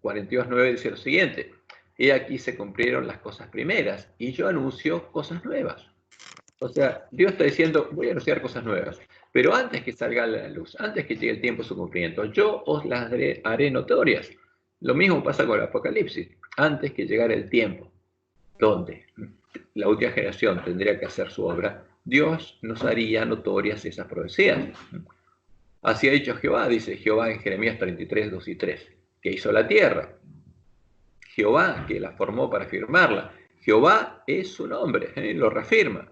42:9 dice lo siguiente: y aquí se cumplieron las cosas primeras, y yo anuncio cosas nuevas. O sea, Dios está diciendo, voy a anunciar cosas nuevas, pero antes que salga la luz, antes que llegue el tiempo de su cumplimiento, yo os las haré notorias. Lo mismo pasa con el Apocalipsis, antes que llegara el tiempo, donde la última generación tendría que hacer su obra, Dios nos haría notorias esas profecías. Así ha dicho Jehová, dice Jehová en Jeremías 33, 2 y 3, que hizo la tierra. Jehová, que la formó para firmarla. Jehová es su nombre, lo reafirma.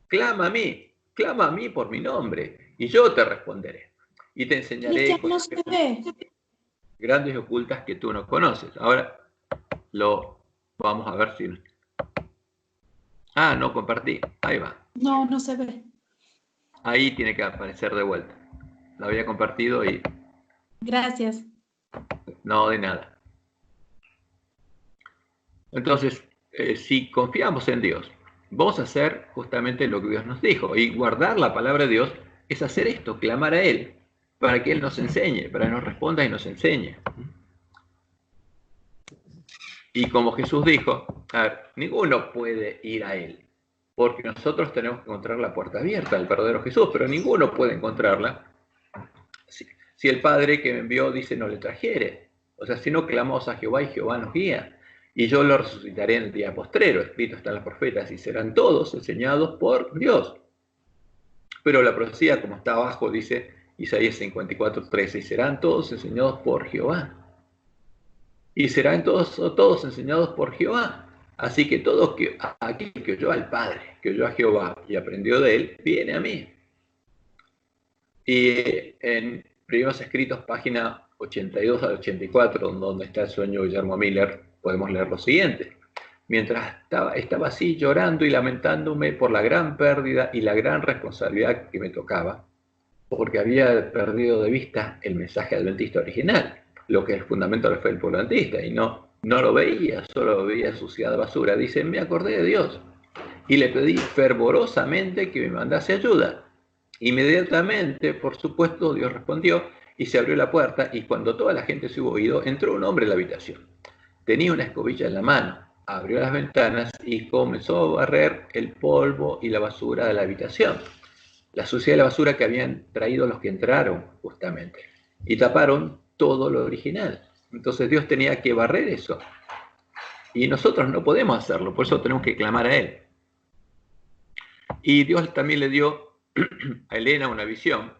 Clama a mí por mi nombre, y yo te responderé. Y te enseñaré cosas grandes y ocultas que tú no conoces. Ahora lo vamos a ver si... Ah, no compartí. Ahí va. No, no se ve. Ahí tiene que aparecer de vuelta. Lo había compartido y... Gracias. No, de nada. Entonces, si confiamos en Dios, vamos a hacer justamente lo que Dios nos dijo. Y guardar la palabra de Dios es hacer esto, clamar a Él, para que Él nos enseñe, para que nos responda y nos enseñe. Y como Jesús dijo, a ver, ninguno puede ir a Él, porque nosotros tenemos que encontrar la puerta abierta al verdadero Jesús, pero ninguno puede encontrarla si el Padre que me envió dice no le trajere. O sea, si no clamamos a Jehová y Jehová nos guía. Y yo lo resucitaré en el día postrero, escrito está en los profetas, y serán todos enseñados por Dios. Pero la profecía, como está abajo, dice Isaías 54:13, y serán todos enseñados por Jehová. Y serán todos enseñados por Jehová. Así que todo aquel que oyó al Padre, que oyó a Jehová y aprendió de él, viene a mí. Y en Primeros Escritos, página 82 al 84, donde está el sueño de Guillermo Miller, podemos leer lo siguiente. Mientras estaba así llorando y lamentándome por la gran pérdida y la gran responsabilidad que me tocaba, porque había perdido de vista el mensaje adventista original, lo que es el fundamento de la fe del pueblo adventista, y no lo veía, solo veía suciedad basura. Dice, me acordé de Dios y le pedí fervorosamente que me mandase ayuda. Inmediatamente, por supuesto, Dios respondió y se abrió la puerta, y cuando toda la gente se hubo ido, entró un hombre en la habitación. Tenía una escobilla en la mano, abrió las ventanas y comenzó a barrer el polvo y la basura de la habitación. La suciedad y la basura que habían traído los que entraron, justamente. Y taparon todo lo original. Entonces Dios tenía que barrer eso. Y nosotros no podemos hacerlo, por eso tenemos que clamar a Él. Y Dios también le dio a Elena una visión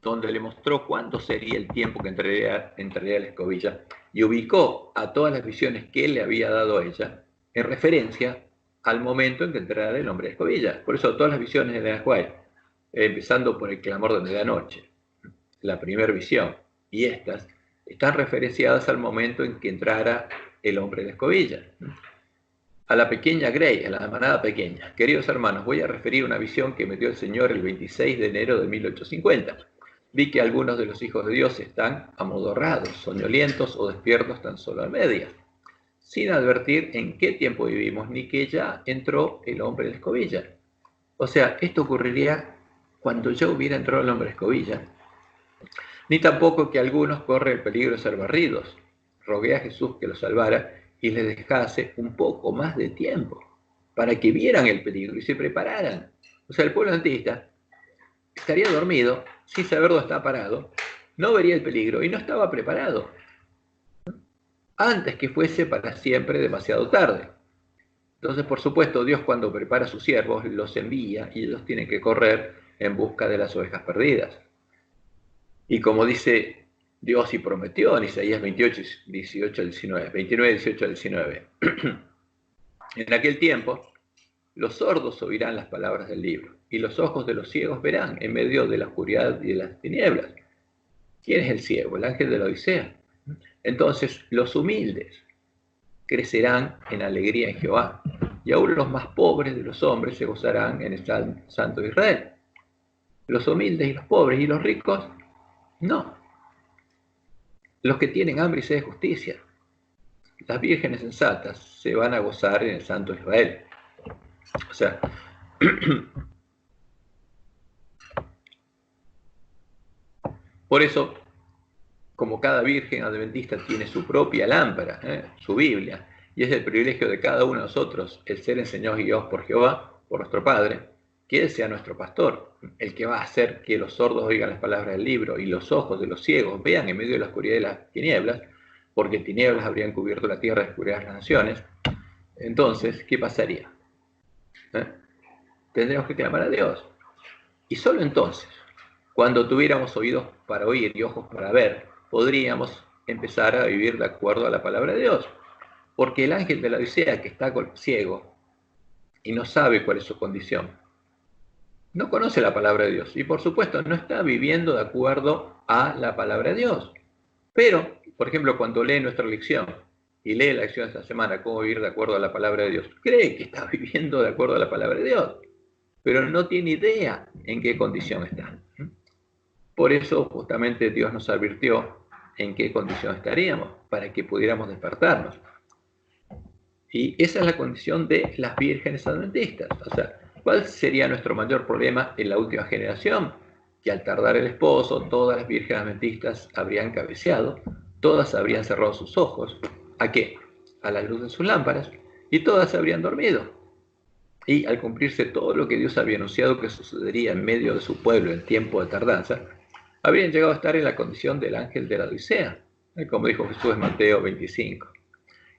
donde le mostró cuándo sería el tiempo que entraría la escobilla, y ubicó a todas las visiones que él le había dado a ella en referencia al momento en que entrara el hombre de escobilla. Por eso todas las visiones de Elena White, empezando por el clamor de medianoche, la primera visión, y estas están referenciadas al momento en que entrara el hombre de escobilla. A la pequeña Grey, a la manada pequeña. Queridos hermanos, voy a referir una visión que me dio el Señor el 26 de enero de 1850. Vi que algunos de los hijos de Dios están amodorrados, soñolientos o despiertos tan solo a medias, sin advertir en qué tiempo vivimos, ni que ya entró el hombre de escobilla. O sea, esto ocurriría cuando ya hubiera entrado el hombre de escobilla. Ni tampoco que algunos corren el peligro de ser barridos. Rogué a Jesús que los salvara y les dejase un poco más de tiempo para que vieran el peligro y se prepararan. O sea, el pueblo adventista estaría dormido, sin saber dónde está parado, no vería el peligro y no estaba preparado, antes que fuese para siempre demasiado tarde. Entonces, por supuesto, Dios cuando prepara a sus siervos los envía y ellos tienen que correr en busca de las ovejas perdidas. Y como dice Dios y prometió en Isaías 28, 18 al 19, 29, 18 al 19, en aquel tiempo los sordos oirán las palabras del libro, y los ojos de los ciegos verán en medio de la oscuridad y de las tinieblas. ¿Quién es el ciego? El ángel de la Odisea. Entonces los humildes crecerán en alegría en Jehová, y aún los más pobres de los hombres se gozarán en el Santo Israel. Los humildes y los pobres y los ricos, no. Los que tienen hambre y sed de justicia, las vírgenes sensatas, se van a gozar en el Santo Israel. O sea, por eso como cada virgen adventista tiene su propia lámpara, su Biblia, y es el privilegio de cada uno de nosotros el ser enseñados y guiados por Jehová, por nuestro Padre, que Él sea nuestro pastor, el que va a hacer que los sordos oigan las palabras del libro y los ojos de los ciegos vean en medio de la oscuridad de las tinieblas, porque tinieblas habrían cubierto la tierra y oscuridad las naciones. Entonces, ¿qué pasaría? Tendremos que clamar a Dios. Y solo entonces, cuando tuviéramos oídos para oír y ojos para ver, podríamos empezar a vivir de acuerdo a la palabra de Dios. Porque el ángel de la Odisea, que está ciego y no sabe cuál es su condición, no conoce la palabra de Dios y por supuesto no está viviendo de acuerdo a la palabra de Dios. Pero, por ejemplo, cuando lee nuestra lección y lee la lección de esta semana, cómo vivir de acuerdo a la palabra de Dios, cree que está viviendo de acuerdo a la palabra de Dios, pero no tiene idea en qué condición está. Por eso justamente Dios nos advirtió en qué condición estaríamos, para que pudiéramos despertarnos. Y esa es la condición de las vírgenes adventistas. O sea, ¿cuál sería nuestro mayor problema en la última generación? Que al tardar el esposo, todas las vírgenes adventistas habrían cabeceado, todas habrían cerrado sus ojos. ¿A qué? A la luz de sus lámparas, y todas habrían dormido. Y al cumplirse todo lo que Dios había anunciado que sucedería en medio de su pueblo en tiempo de tardanza, habrían llegado a estar en la condición del ángel de la Odisea, como dijo Jesús en Mateo 25.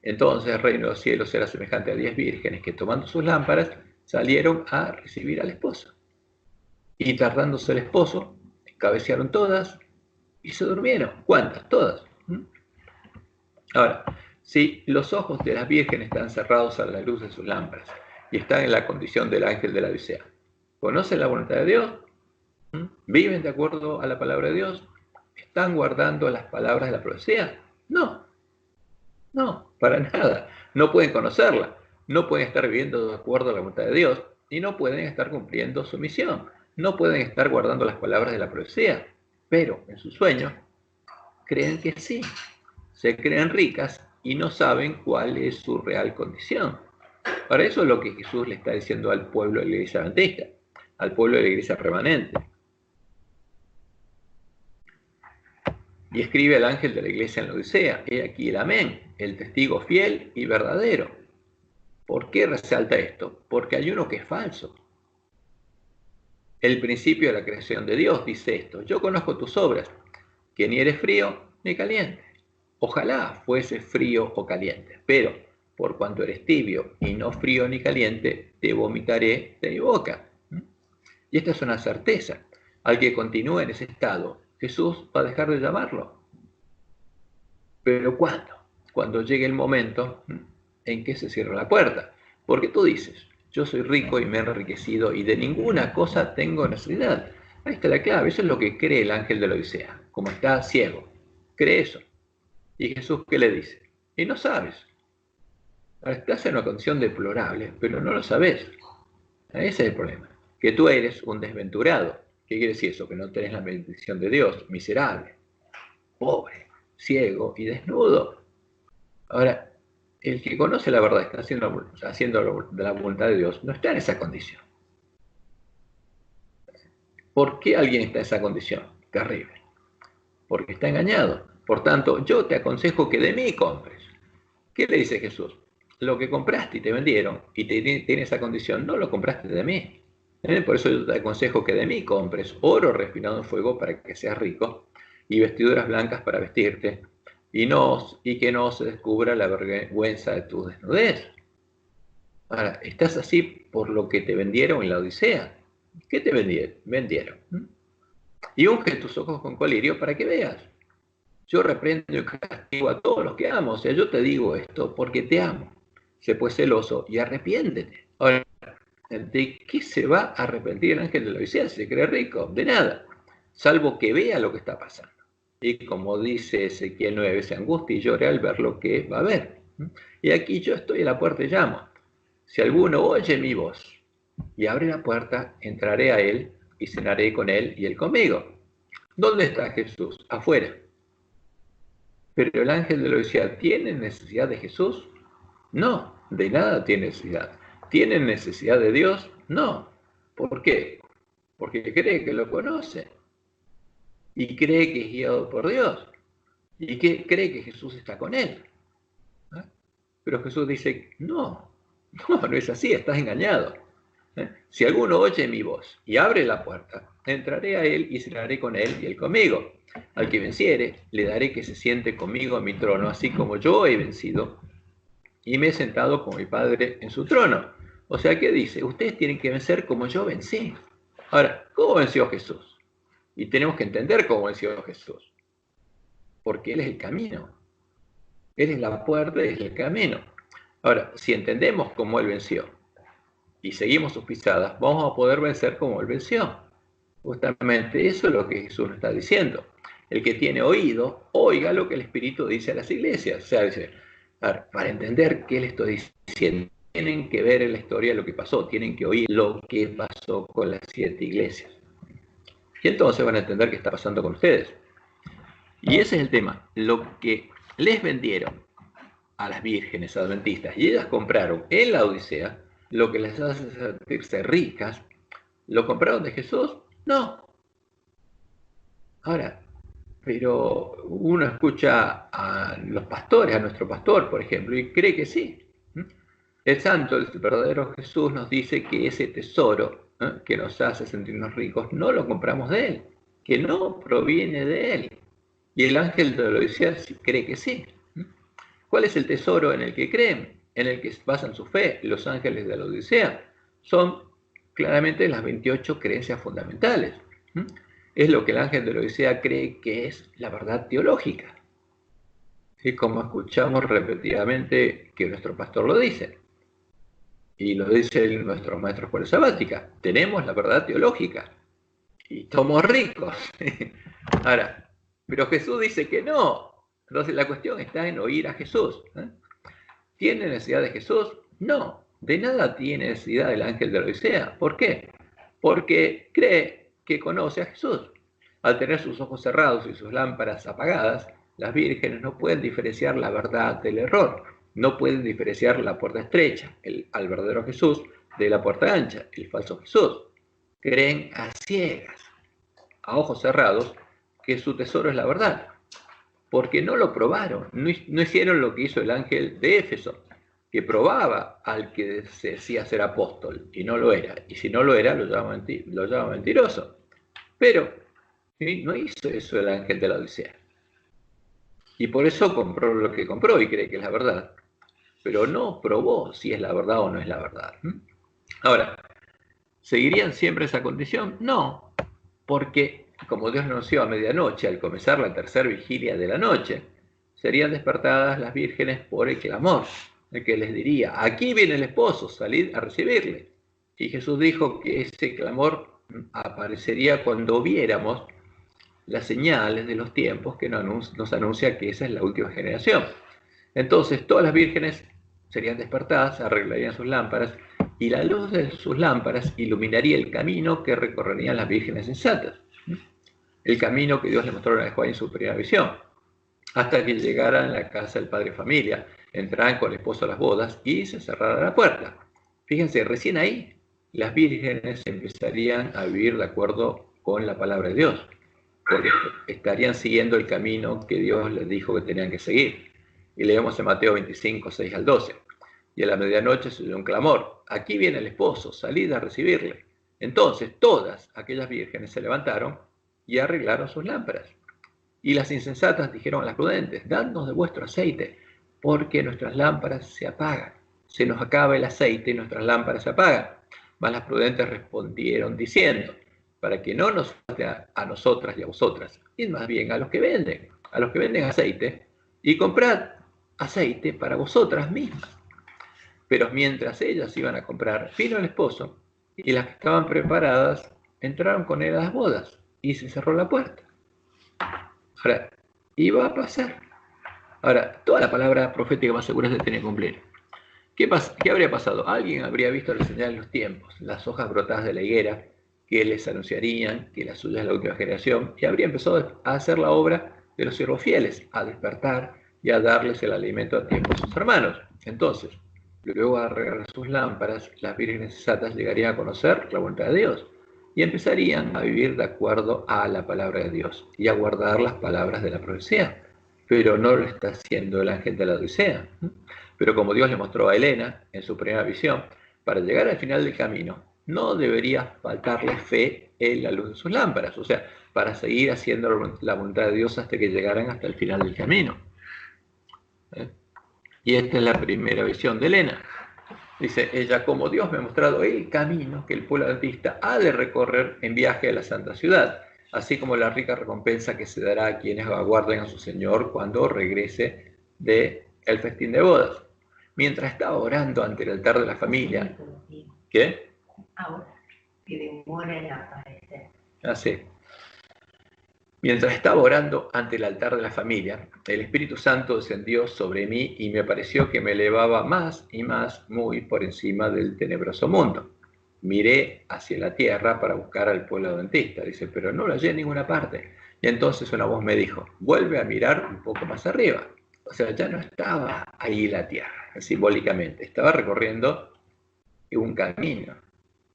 Entonces el reino de los cielos era semejante a 10 vírgenes que tomando sus lámparas salieron a recibir al esposo. Y tardándose el esposo, cabecearon todas y se durmieron. ¿Cuántas? Todas. Ahora, si los ojos de las vírgenes están cerrados a la luz de sus lámparas y están en la condición del ángel de la Odisea, ¿conocen la voluntad de Dios? ¿Viven de acuerdo a la palabra de Dios? ¿Están guardando las palabras de la profecía? No, para nada. No pueden conocerla, no pueden estar viviendo de acuerdo a la voluntad de Dios y no pueden estar cumpliendo su misión. No pueden estar guardando las palabras de la profecía, pero en su sueño creen que sí. Se creen ricas y no saben cuál es su real condición. Para eso es lo que Jesús le está diciendo al pueblo de la iglesia adventista, al pueblo de la iglesia permanente. Y escribe el ángel de la iglesia en la Odisea: he aquí el amén, el testigo fiel y verdadero. ¿Por qué resalta esto? Porque hay uno que es falso. El principio de la creación de Dios dice esto: yo conozco tus obras, que ni eres frío ni caliente. Ojalá fuese frío o caliente, pero por cuanto eres tibio y no frío ni caliente, te vomitaré de mi boca. Y esta es una certeza. Al que continúe en ese estado, Jesús va a dejar de llamarlo. ¿Pero cuándo? Cuando llegue el momento en que se cierra la puerta. Porque tú dices: yo soy rico y me he enriquecido y de ninguna cosa tengo necesidad. Ahí está la clave. Eso es lo que cree el ángel de la Odisea. Como está ciego, cree eso. ¿Y Jesús qué le dice? Y no sabes. Estás en una condición deplorable, pero no lo sabes. Ese es el problema. Que tú eres un desventurado. ¿Qué quiere decir eso? Que no tenés la bendición de Dios. Miserable, pobre, ciego y desnudo. Ahora, el que conoce la verdad, está haciendo de la voluntad de Dios, no está en esa condición. ¿Por qué alguien está en esa condición? Terrible. Porque está engañado. Por tanto, yo te aconsejo que de mí compres. ¿Qué le dice Jesús? Lo que compraste y te vendieron y tiene esa condición, no lo compraste de mí. Por eso yo te aconsejo que de mí compres oro refinado en fuego para que seas rico y vestiduras blancas para vestirte y que no se descubra la vergüenza de tu desnudez. Ahora, estás así por lo que te vendieron en la Odisea. ¿Qué te vendieron? Y unge tus ojos con colirio para que veas. Yo reprendo y castigo a todos los que amo. O sea, yo te digo esto porque te amo. Sé pues celoso y arrepiéntete. Ahora, ¿de qué se va a arrepentir el ángel de la Odisea? ¿Se cree rico? De nada, salvo que vea lo que está pasando. Y como dice Ezequiel 9, se angustia y llore al ver lo que va a ver. Y aquí yo estoy a la puerta y llamo. Si alguno oye mi voz y abre la puerta, entraré a él y cenaré con él y él conmigo. ¿Dónde está Jesús? Afuera. Pero el ángel de la Odisea, ¿tiene necesidad de Jesús? No, de nada tiene necesidad. ¿Tiene necesidad de Dios? No. ¿Por qué? Porque cree que lo conoce y cree que es guiado por Dios. y que cree que Jesús está con él. ¿Eh? Pero Jesús dice, no es así, estás engañado. Si alguno oye mi voz y abre la puerta, entraré a él y cenaré con él y él conmigo. Al que venciere, le daré que se siente conmigo en mi trono, así como yo he vencido y me he sentado con mi Padre en su trono. O sea, ¿qué dice? Ustedes tienen que vencer como yo vencí. Ahora, ¿cómo venció Jesús? Y tenemos que entender cómo venció Jesús. Porque Él es el camino. Él es la puerta y es el camino. Ahora, si entendemos cómo Él venció y seguimos sus pisadas, vamos a poder vencer como Él venció. Justamente eso es lo que Jesús nos está diciendo. El que tiene oído, oiga lo que el Espíritu dice a las iglesias. O sea, dice, para entender qué le estoy diciendo, tienen que ver en la historia lo que pasó, tienen que oír lo que pasó con las 7 iglesias. Y entonces van a entender qué está pasando con ustedes. Y ese es el tema. Lo que les vendieron a las vírgenes adventistas y ellas compraron en la Odisea, lo que les hace sentirse ricas, ¿lo compraron de Jesús? No. Ahora, pero uno escucha a los pastores, a nuestro pastor, por ejemplo, y cree que sí. El santo, el verdadero Jesús nos dice que ese tesoro que nos hace sentirnos ricos no lo compramos de él, que no proviene de él. Y el ángel de la Odisea cree que sí. ¿Cuál es el tesoro en el que creen? En el que basan su fe los ángeles de la Odisea. Son claramente las 28 creencias fundamentales. Es lo que el ángel de la Odisea cree que es la verdad teológica. Y como escuchamos repetidamente que nuestro pastor lo dice, y lo dicen nuestros maestros escuela sabática, tenemos la verdad teológica y somos ricos. Ahora, pero Jesús dice que no. Entonces la cuestión está en oír a Jesús. ¿Tiene necesidad de Jesús? No, de nada tiene necesidad el ángel de la Odisea. ¿Por qué? Porque cree que conoce a Jesús. Al tener sus ojos cerrados y sus lámparas apagadas, las vírgenes no pueden diferenciar la verdad del error. No pueden diferenciar la puerta estrecha, al verdadero Jesús, de la puerta ancha, el falso Jesús. Creen a ciegas, a ojos cerrados, que su tesoro es la verdad. Porque no lo probaron, no hicieron lo que hizo el ángel de Éfeso, que probaba al que se decía ser apóstol y no lo era. Y si no lo era, lo llama mentiroso. Pero no hizo eso el ángel de la Odisea. Y por eso compró lo que compró y cree que es la verdad. Pero no probó si es la verdad o no es la verdad. Ahora, ¿seguirían siempre esa condición? No, porque como Dios anunció a medianoche, al comenzar la tercera vigilia de la noche, serían despertadas las vírgenes por el clamor, el que les diría, aquí viene el esposo, salid a recibirle. Y Jesús dijo que ese clamor aparecería cuando viéramos las señales de los tiempos que nos anuncia que esa es la última generación. Entonces todas las vírgenes serían despertadas, arreglarían sus lámparas, y la luz de sus lámparas iluminaría el camino que recorrerían las vírgenes sensatas. El camino que Dios le mostró a Juan en su primera visión, hasta que llegaran a la casa del padre familia, entraran con el esposo a las bodas y se cerrara la puerta. Fíjense, recién ahí las vírgenes empezarían a vivir de acuerdo con la palabra de Dios, porque estarían siguiendo el camino que Dios les dijo que tenían que seguir. Y leemos en Mateo 25, 6 al 12. Y a la medianoche se oyó un clamor, aquí viene el esposo, salid a recibirle. Entonces todas aquellas vírgenes se levantaron y arreglaron sus lámparas. Y las insensatas dijeron a las prudentes, dadnos de vuestro aceite, porque nuestras lámparas se apagan. Se nos acaba el aceite y nuestras lámparas se apagan. Mas las prudentes respondieron diciendo, para que no nos falte a nosotras y a vosotras, id más bien a los que venden aceite, y comprad aceite para vosotras mismas. Pero mientras ellas iban a comprar, vino el esposo, y las que estaban preparadas entraron con él a las bodas, y se cerró la puerta. Ahora, iba a pasar. Ahora, toda la palabra profética más segura se tiene que cumplir. ¿Qué habría pasado? Alguien habría visto la señal de los tiempos, las hojas brotadas de la higuera, que les anunciarían que la suya es la última generación, y habría empezado a hacer la obra de los siervos fieles, a despertar y a darles el alimento a tiempo a sus hermanos. Entonces, luego de arreglar sus lámparas, las vírgenes sensatas llegarían a conocer la voluntad de Dios y empezarían a vivir de acuerdo a la palabra de Dios y a guardar las palabras de la profecía, pero no lo está haciendo el ángel de la Odisea. Pero como Dios le mostró a Helena en su primera visión, para llegar al final del camino no debería faltarle fe en la luz de sus lámparas, o sea, para seguir haciendo la voluntad de Dios hasta que llegaran hasta el final del camino. Y esta es la primera visión de Helena. Dice ella: como Dios me ha mostrado el camino que el pueblo adventista ha de recorrer en viaje a la santa ciudad, así como la rica recompensa que se dará a quienes aguarden a su Señor cuando regrese del festín de bodas. Mientras estaba orando ante el altar de la familia... ¿Qué? Ahora, que demora en aparecer. Así. Mientras estaba orando ante el altar de la familia, el Espíritu Santo descendió sobre mí y me pareció que me elevaba más y más, muy por encima del tenebroso mundo. Miré hacia la tierra para buscar al pueblo adventista, dice, pero no lo hallé en ninguna parte. Y entonces una voz me dijo: vuelve a mirar un poco más arriba. O sea, ya no estaba ahí la tierra, simbólicamente, estaba recorriendo un camino.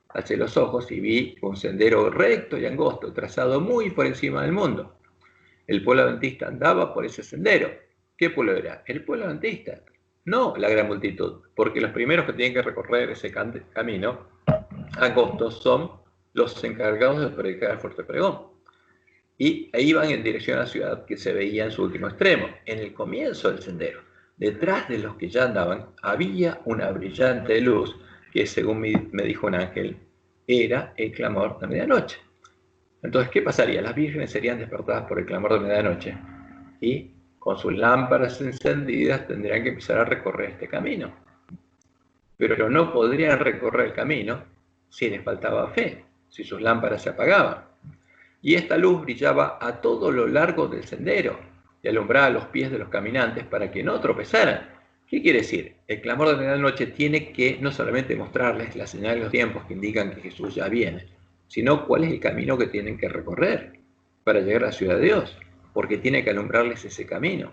Alcé los ojos y vi un sendero recto y angosto, trazado muy por encima del mundo. El pueblo adventista andaba por ese sendero. ¿Qué pueblo era? El pueblo adventista. No la gran multitud, porque los primeros que tienen que recorrer ese camino angosto son los encargados de predicar el fuerte pregón. Y ahí iban en dirección a la ciudad que se veía en su último extremo. En el comienzo del sendero, detrás de los que ya andaban, había una brillante luz que, según me dijo un ángel, era el clamor de medianoche. Entonces, ¿qué pasaría? Las vírgenes serían despertadas por el clamor de medianoche y con sus lámparas encendidas tendrían que empezar a recorrer este camino. Pero no podrían recorrer el camino si les faltaba fe, si sus lámparas se apagaban. Y esta luz brillaba a todo lo largo del sendero y alumbraba los pies de los caminantes para que no tropezaran. ¿Qué quiere decir? El clamor de medianoche tiene que no solamente mostrarles las señales de los tiempos que indican que Jesús ya viene, sino cuál es el camino que tienen que recorrer para llegar a la ciudad de Dios, porque tiene que alumbrarles ese camino.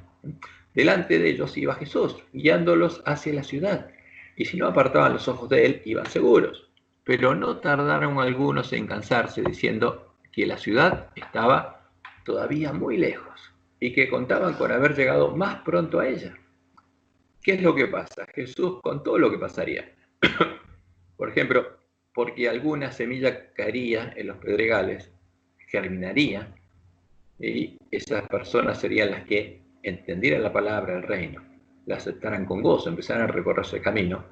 Delante de ellos iba Jesús, guiándolos hacia la ciudad, y si no apartaban los ojos de él, iban seguros. Pero no tardaron algunos en cansarse, diciendo que la ciudad estaba todavía muy lejos y que contaban con haber llegado más pronto a ella. ¿Qué es lo que pasa? Jesús contó lo que pasaría. Por ejemplo, porque alguna semilla caería en los pedregales, germinaría, y esas personas serían las que entendieran la palabra del reino, la aceptaran con gozo, empezaran a recorrer ese camino.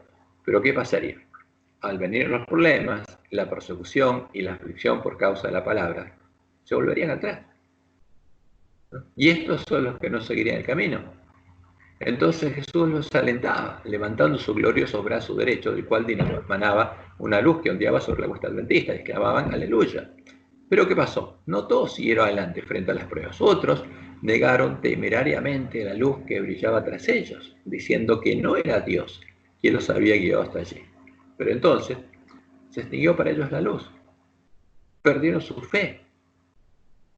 Pero ¿qué pasaría? Al venir los problemas, la persecución y la aflicción por causa de la palabra, se volverían atrás. Y estos son los que no seguirían el camino. Entonces Jesús los alentaba, levantando su glorioso brazo derecho, del cual emanaba una luz que ondeaba sobre la cuesta adventista, y exclamaban: ¡aleluya! Pero ¿qué pasó? No todos siguieron adelante frente a las pruebas. Otros negaron temerariamente la luz que brillaba tras ellos, diciendo que no era Dios quien los había guiado hasta allí. Pero entonces se extinguió para ellos la luz. Perdieron su fe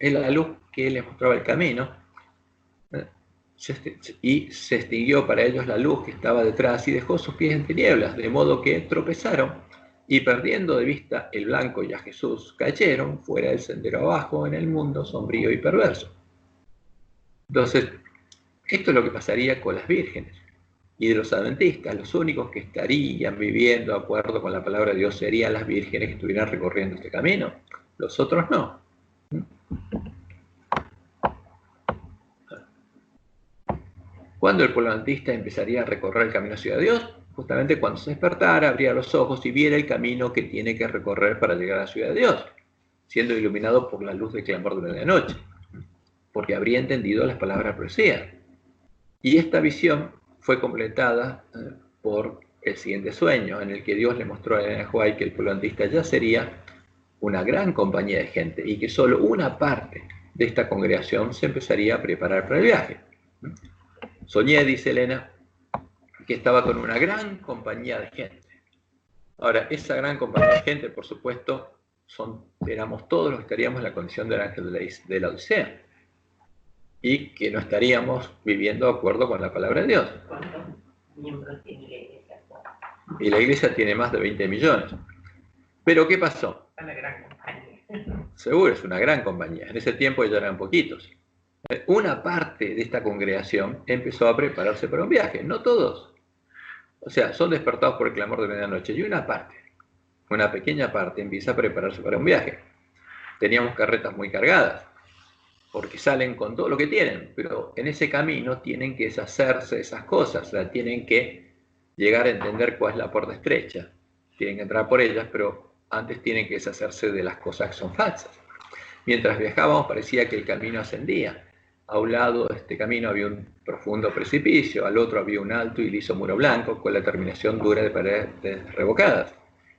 en la luz que les mostraba el camino, y se extinguió para ellos la luz que estaba detrás y dejó sus pies en tinieblas, de modo que tropezaron y, perdiendo de vista el blanco y a Jesús, cayeron fuera del sendero abajo en el mundo sombrío y perverso. Entonces, esto es lo que pasaría con las vírgenes. Y de los adventistas, los únicos que estarían viviendo de acuerdo con la palabra de Dios serían las vírgenes que estuvieran recorriendo este camino. Los otros no. ¿Cuándo el pueblo adventista empezaría a recorrer el camino hacia Dios? Justamente cuando se despertara, abría los ojos y viera el camino que tiene que recorrer para llegar a la ciudad de Dios, siendo iluminado por la luz del clamor de medianoche, porque habría entendido las palabras de profecía. Y esta visión fue completada por el siguiente sueño, en el que Dios le mostró a Elena White que el pueblo adventista ya sería una gran compañía de gente y que solo una parte de esta congregación se empezaría a preparar para el viaje. Soñé, dice Elena, que estaba con una gran compañía de gente. Ahora, esa gran compañía de gente, por supuesto, éramos todos los que estaríamos en la condición del ángel de la Odisea y que no estaríamos viviendo de acuerdo con la palabra de Dios. ¿Cuántos miembros tiene la iglesia? Y la iglesia tiene más de 20 millones. Pero ¿qué pasó? Una gran compañía. Seguro, es una gran compañía. En ese tiempo ya eran poquitos. Una parte de esta congregación empezó a prepararse para un viaje, no todos. O sea, son despertados por el clamor de medianoche. Y una pequeña parte empieza a prepararse para un viaje. Teníamos carretas muy cargadas, porque salen con todo lo que tienen, pero en ese camino tienen que deshacerse de esas cosas, o sea, tienen que llegar a entender cuál es la puerta estrecha. Tienen que entrar por ellas, pero antes tienen que deshacerse de las cosas que son falsas. Mientras viajábamos parecía que el camino ascendía. A un lado de este camino había un profundo precipicio, al otro había un alto y liso muro blanco con la terminación dura de paredes revocadas.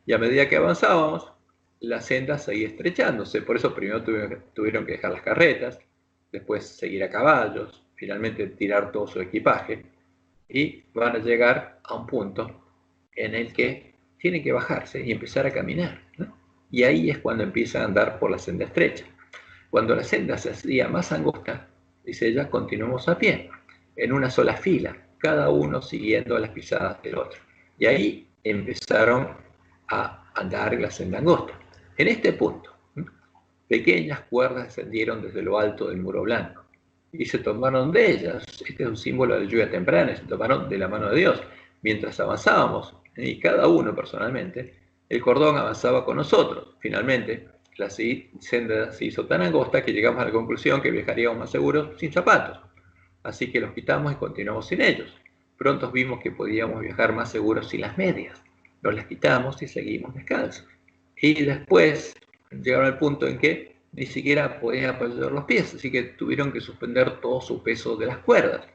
Y a medida que avanzábamos, la senda seguía estrechándose. Por eso primero tuvieron que dejar las carretas, después seguir a caballos, finalmente tirar todo su equipaje y van a llegar a un punto en el que tienen que bajarse y empezar a caminar, ¿no? Y ahí es cuando empiezan a andar por la senda estrecha. Cuando la senda se hacía más angosta, dice ella, continuamos a pie, en una sola fila, cada uno siguiendo las pisadas del otro. Y ahí empezaron a andar la senda angosta. En este punto, pequeñas cuerdas descendieron desde lo alto del muro blanco y se tomaron de ellas. Este es un símbolo de la lluvia temprana, se tomaron de la mano de Dios. Mientras avanzábamos, y cada uno personalmente, el cordón avanzaba con nosotros. Finalmente, la senda se hizo tan angosta que llegamos a la conclusión que viajaríamos más seguros sin zapatos. Así que los quitamos y continuamos sin ellos. Pronto vimos que podíamos viajar más seguros sin las medias. Nos las quitamos y seguimos descalzos. Y después llegaron al punto en que ni siquiera podían apoyar los pies, así que tuvieron que suspender todo su peso de las cuerdas,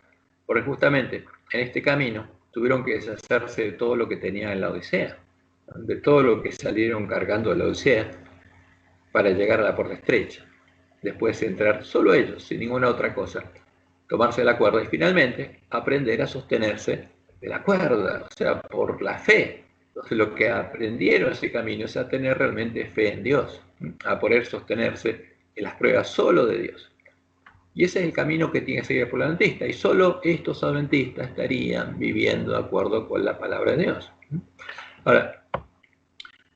porque justamente en este camino tuvieron que deshacerse de todo lo que tenían en la Odisea, de todo lo que salieron cargando de la Odisea para llegar a la puerta estrecha. Después entrar solo ellos, sin ninguna otra cosa, tomarse la cuerda y finalmente aprender a sostenerse de la cuerda, o sea, por la fe. Entonces lo que aprendieron ese camino es a tener realmente fe en Dios, a poder sostenerse en las pruebas solo de Dios. Y ese es el camino que tiene que seguir el pueblo adventista, y solo estos adventistas estarían viviendo de acuerdo con la palabra de Dios. Ahora,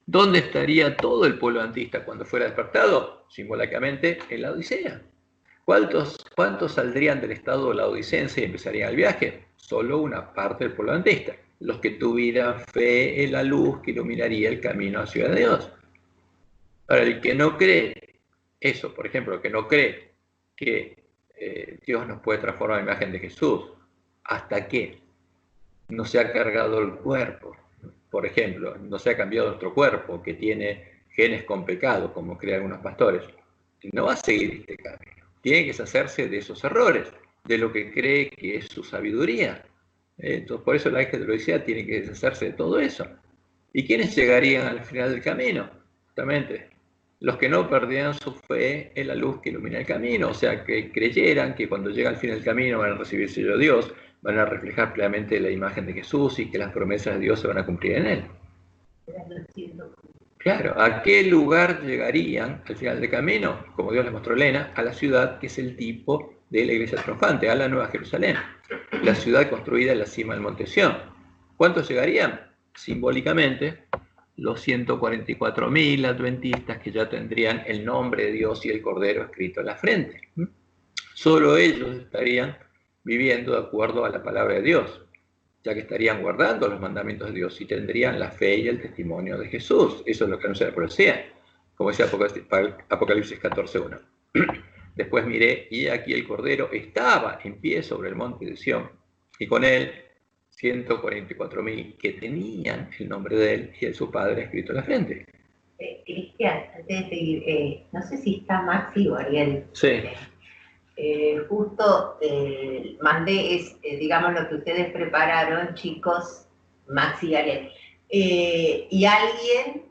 ¿dónde estaría todo el pueblo adventista cuando fuera despertado? Simbólicamente en la Odisea. ¿Cuántos saldrían del estado laodicense y empezarían el viaje? Solo una parte del pueblo adventista. Los que tuvieran fe en la luz que iluminaría el camino hacia Dios. Para el que no cree eso, por ejemplo, el que no cree que Dios nos puede transformar en imagen de Jesús, hasta que no se ha cargado el cuerpo, por ejemplo, no se ha cambiado nuestro cuerpo, que tiene genes con pecado, como creen algunos pastores, no va a seguir este camino. Tiene que deshacerse de esos errores, de lo que cree que es su sabiduría. Entonces, por eso la hija de la Odisea tiene que deshacerse de todo eso. ¿Y quiénes llegarían al final del camino? Justamente los que no perdieran su fe en la luz que ilumina el camino, o sea, que creyeran que cuando llega al fin del camino van a recibir sello de Dios, van a reflejar plenamente la imagen de Jesús y que las promesas de Dios se van a cumplir en él. Claro, ¿a qué lugar llegarían al final del camino? Como Dios les mostró a Elena, a la ciudad que es el tipo de la iglesia triunfante, a la Nueva Jerusalén, la ciudad construida en la cima del monte Sión. ¿Cuántos llegarían? Simbólicamente, los 144.000 adventistas que ya tendrían el nombre de Dios y el Cordero escrito en la frente. Solo ellos estarían viviendo de acuerdo a la palabra de Dios, ya que estarían guardando los mandamientos de Dios y tendrían la fe y el testimonio de Jesús. Eso es lo que anuncia la profecía, como dice Apocalipsis 14:1. Después miré, y aquí el Cordero estaba en pie sobre el monte de Sión, y con él 144.000 que tenían el nombre de él y de su padre escrito en la frente. Cristian, antes de seguir, no sé si está Maxi o Ariel. Sí. Justo mandé, digamos, lo que ustedes prepararon, chicos, Maxi y Ariel. Y alguien,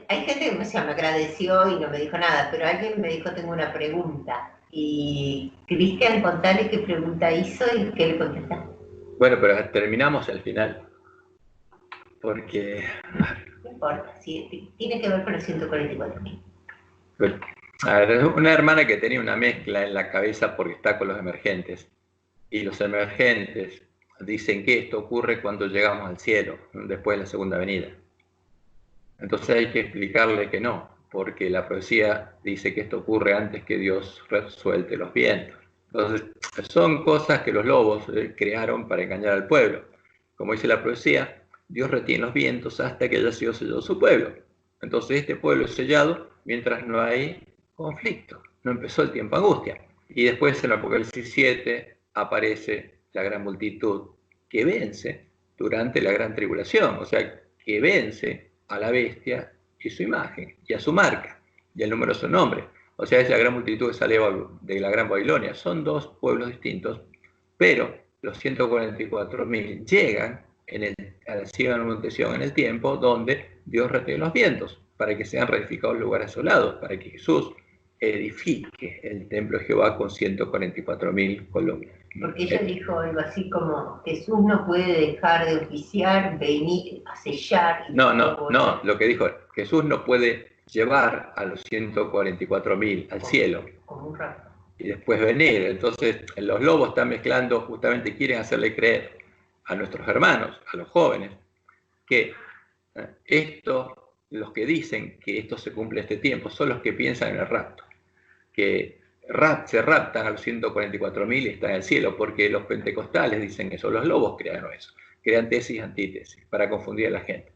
hay gente que me agradeció y no me dijo nada, pero alguien me dijo, tengo una pregunta. Y Cristian, contale qué pregunta hizo y qué le contestaste. Bueno, pero terminamos al final, porque... No importa, sí, tiene que ver con los 144.000. Bueno, a ver, una hermana que tenía una mezcla en la cabeza porque está con los emergentes, y los emergentes dicen que esto ocurre cuando llegamos al cielo, después de la segunda venida. Entonces hay que explicarle que no, porque la profecía dice que esto ocurre antes que Dios suelte los vientos. Entonces, son cosas que los lobos crearon para engañar al pueblo. Como dice la profecía, Dios retiene los vientos hasta que haya sido sellado su pueblo. Entonces, este pueblo es sellado mientras no hay conflicto. No empezó el tiempo de angustia. Y después en Apocalipsis 7 aparece la gran multitud que vence durante la gran tribulación. O sea, que vence a la bestia y su imagen, y a su marca, y al número de su nombre. O sea, es la gran multitud que sale de la Gran Babilonia. Son dos pueblos distintos, pero los 144.000 llegan a la ciega anunciación en el tiempo donde Dios retiene los vientos, para que sean reedificados lugares asolados, para que Jesús edifique el templo de Jehová con 144.000 columnas. Porque ella dijo algo así como, Jesús no puede dejar de oficiar, venir a sellar. No, lo que dijo, Jesús no puede llevar a los 144.000 al cielo Como un rapto. y después venir. Entonces los lobos están mezclando, justamente quieren hacerle creer a nuestros hermanos, a los jóvenes, que los que dicen que esto se cumple este tiempo, son los que piensan en el rapto, que se raptan a los 144.000 y están en el cielo, porque los pentecostales dicen eso, los lobos crearon eso, crean tesis y antítesis para confundir a la gente.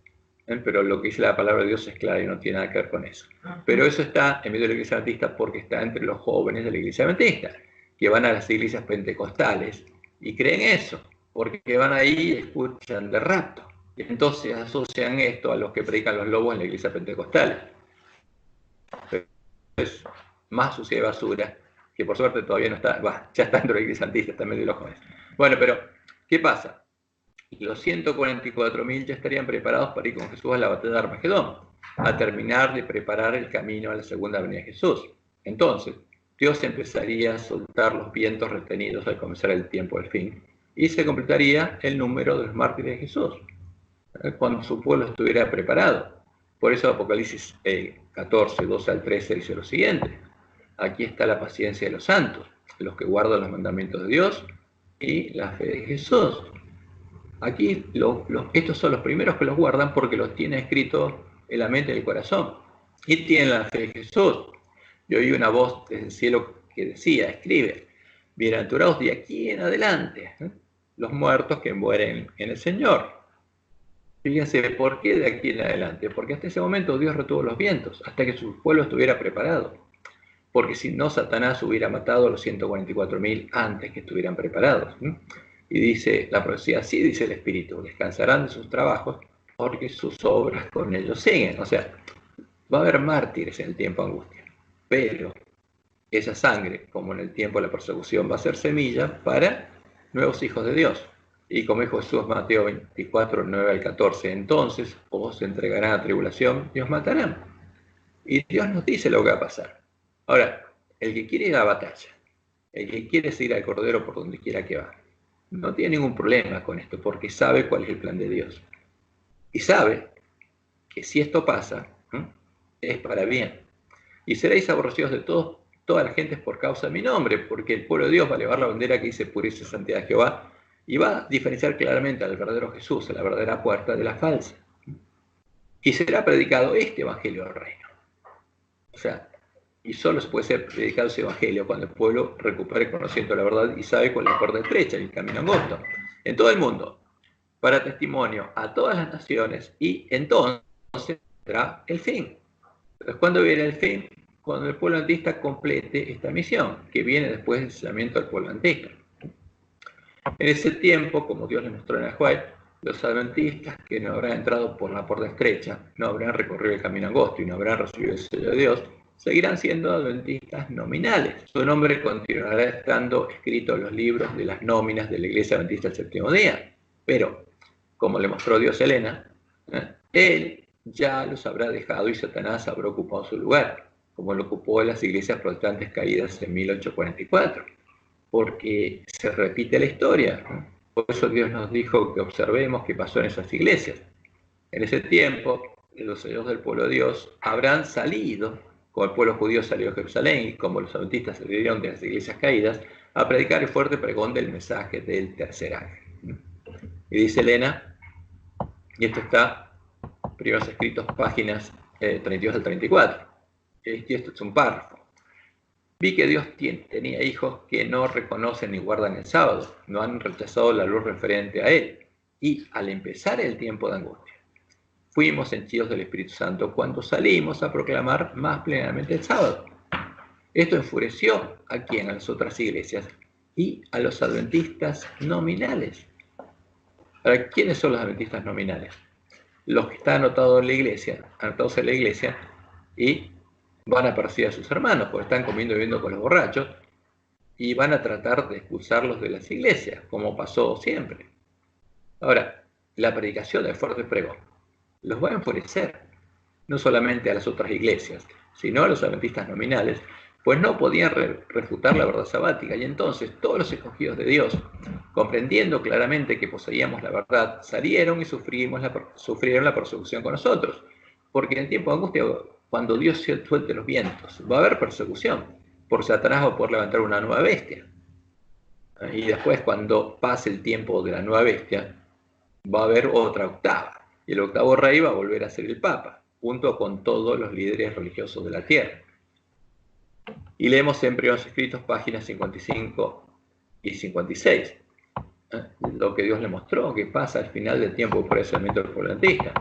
Pero lo que dice la palabra de Dios es clara y no tiene nada que ver con eso. Pero eso está en medio de la iglesia adventista porque está entre los jóvenes de la iglesia adventista, que van a las iglesias pentecostales y creen eso, porque van ahí y escuchan de rapto. Y entonces asocian esto a los que predican los lobos en la iglesia pentecostal. Es más sucia de basura, que por suerte todavía no está, ya está dentro de la iglesia adventista, está en medio de los jóvenes. Bueno, pero, ¿qué pasa? Los 144.000 ya estarían preparados para ir con Jesús a la batalla de Armagedón, a terminar de preparar el camino a la segunda venida de Jesús. Entonces, Dios empezaría a soltar los vientos retenidos al comenzar el tiempo del fin, y se completaría el número de los mártires de Jesús, cuando su pueblo estuviera preparado. Por eso Apocalipsis 14, 12 al 13 dice lo siguiente: aquí está la paciencia de los santos, los que guardan los mandamientos de Dios y la fe de Jesús. Aquí estos son los primeros que los guardan porque los tiene escrito en la mente y el corazón. Y tienen la fe de Jesús. Yo oí una voz desde el cielo que decía, escribe, bienaventurados de aquí en adelante, los muertos que mueren en el Señor. Fíjense, ¿por qué de aquí en adelante? Porque hasta ese momento Dios retuvo los vientos, hasta que su pueblo estuviera preparado. Porque si no, Satanás hubiera matado a los 144.000 antes que estuvieran preparados. Y dice la profecía, así dice el Espíritu, descansarán de sus trabajos porque sus obras con ellos siguen. O sea, va a haber mártires en el tiempo de angustia, pero esa sangre, como en el tiempo de la persecución, va a ser semilla para nuevos hijos de Dios. Y como dijo Jesús, Mateo 24, 9 al 14, entonces os entregarán a tribulación y os matarán. Y Dios nos dice lo que va a pasar. Ahora, el que quiere ir a la batalla, el que quiere seguir al Cordero por donde quiera que va, no tiene ningún problema con esto, porque sabe cuál es el plan de Dios. Y sabe que si esto pasa, es para bien. Y seréis aborrecidos de toda la gente por causa de mi nombre, porque el pueblo de Dios va a llevar la bandera que dice pureza y santidad de Jehová, y va a diferenciar claramente al verdadero Jesús, a la verdadera puerta, de la falsa. Y será predicado este evangelio del reino. O sea, y solo se puede ser predicado ese evangelio cuando el pueblo recupere conociendo la verdad y sabe cuál es la puerta estrecha y el camino angosto. En todo el mundo, para testimonio a todas las naciones, y entonces será el fin. Entonces, ¿cuándo viene el fin? Cuando el pueblo adventista complete esta misión, que viene después del sellamiento del pueblo adventista. En ese tiempo, como Dios le mostró en el Joel, los adventistas que no habrán entrado por la puerta estrecha, no habrán recorrido el camino angosto y no habrán recibido el sello de Dios, seguirán siendo adventistas nominales. Su nombre continuará estando escrito en los libros de las nóminas de la Iglesia Adventista del Séptimo Día. Pero, como le mostró Dios a Helena, él ya los habrá dejado y Satanás habrá ocupado su lugar, como lo ocupó en las iglesias protestantes caídas en 1844. Porque se repite la historia. Por eso Dios nos dijo que observemos qué pasó en esas iglesias. En ese tiempo, los sellos del pueblo de Dios habrán salido, como el pueblo judío salió de Jerusalén y como los adventistas salieron de las iglesias caídas, a predicar el fuerte pregón del mensaje del tercer ángel. Y dice Elena, y esto está, primeros escritos, páginas 32 al 34, y esto es un párrafo. Vi que Dios tenía hijos que no reconocen ni guardan el sábado, no han rechazado la luz referente a Él. Y al empezar el tiempo de angustia, fuimos henchidos del Espíritu Santo cuando salimos a proclamar más plenamente el sábado. Esto enfureció a quien, a las otras iglesias y a los adventistas nominales. Ahora, ¿quiénes son los adventistas nominales? Los que están anotados en la iglesia y van a perseguir a sus hermanos, porque están comiendo y bebiendo con los borrachos, y van a tratar de expulsarlos de las iglesias, como pasó siempre. Ahora, la predicación del fuerte pregón los va a enfurecer, no solamente a las otras iglesias, sino a los adventistas nominales, pues no podían refutar la verdad sabática, y entonces todos los escogidos de Dios, comprendiendo claramente que poseíamos la verdad, salieron y sufrieron la persecución con nosotros, porque en el tiempo de angustia, cuando Dios suelte los vientos, va a haber persecución, por Satanás va a poder levantar una nueva bestia, y después cuando pase el tiempo de la nueva bestia, va a haber otra octava, y el octavo rey va a volver a ser el Papa, junto con todos los líderes religiosos de la tierra. Y leemos en Primeros Escritos, páginas 55 y 56, lo que Dios le mostró, que pasa al final del tiempo por el pensamiento del pueblo adventista.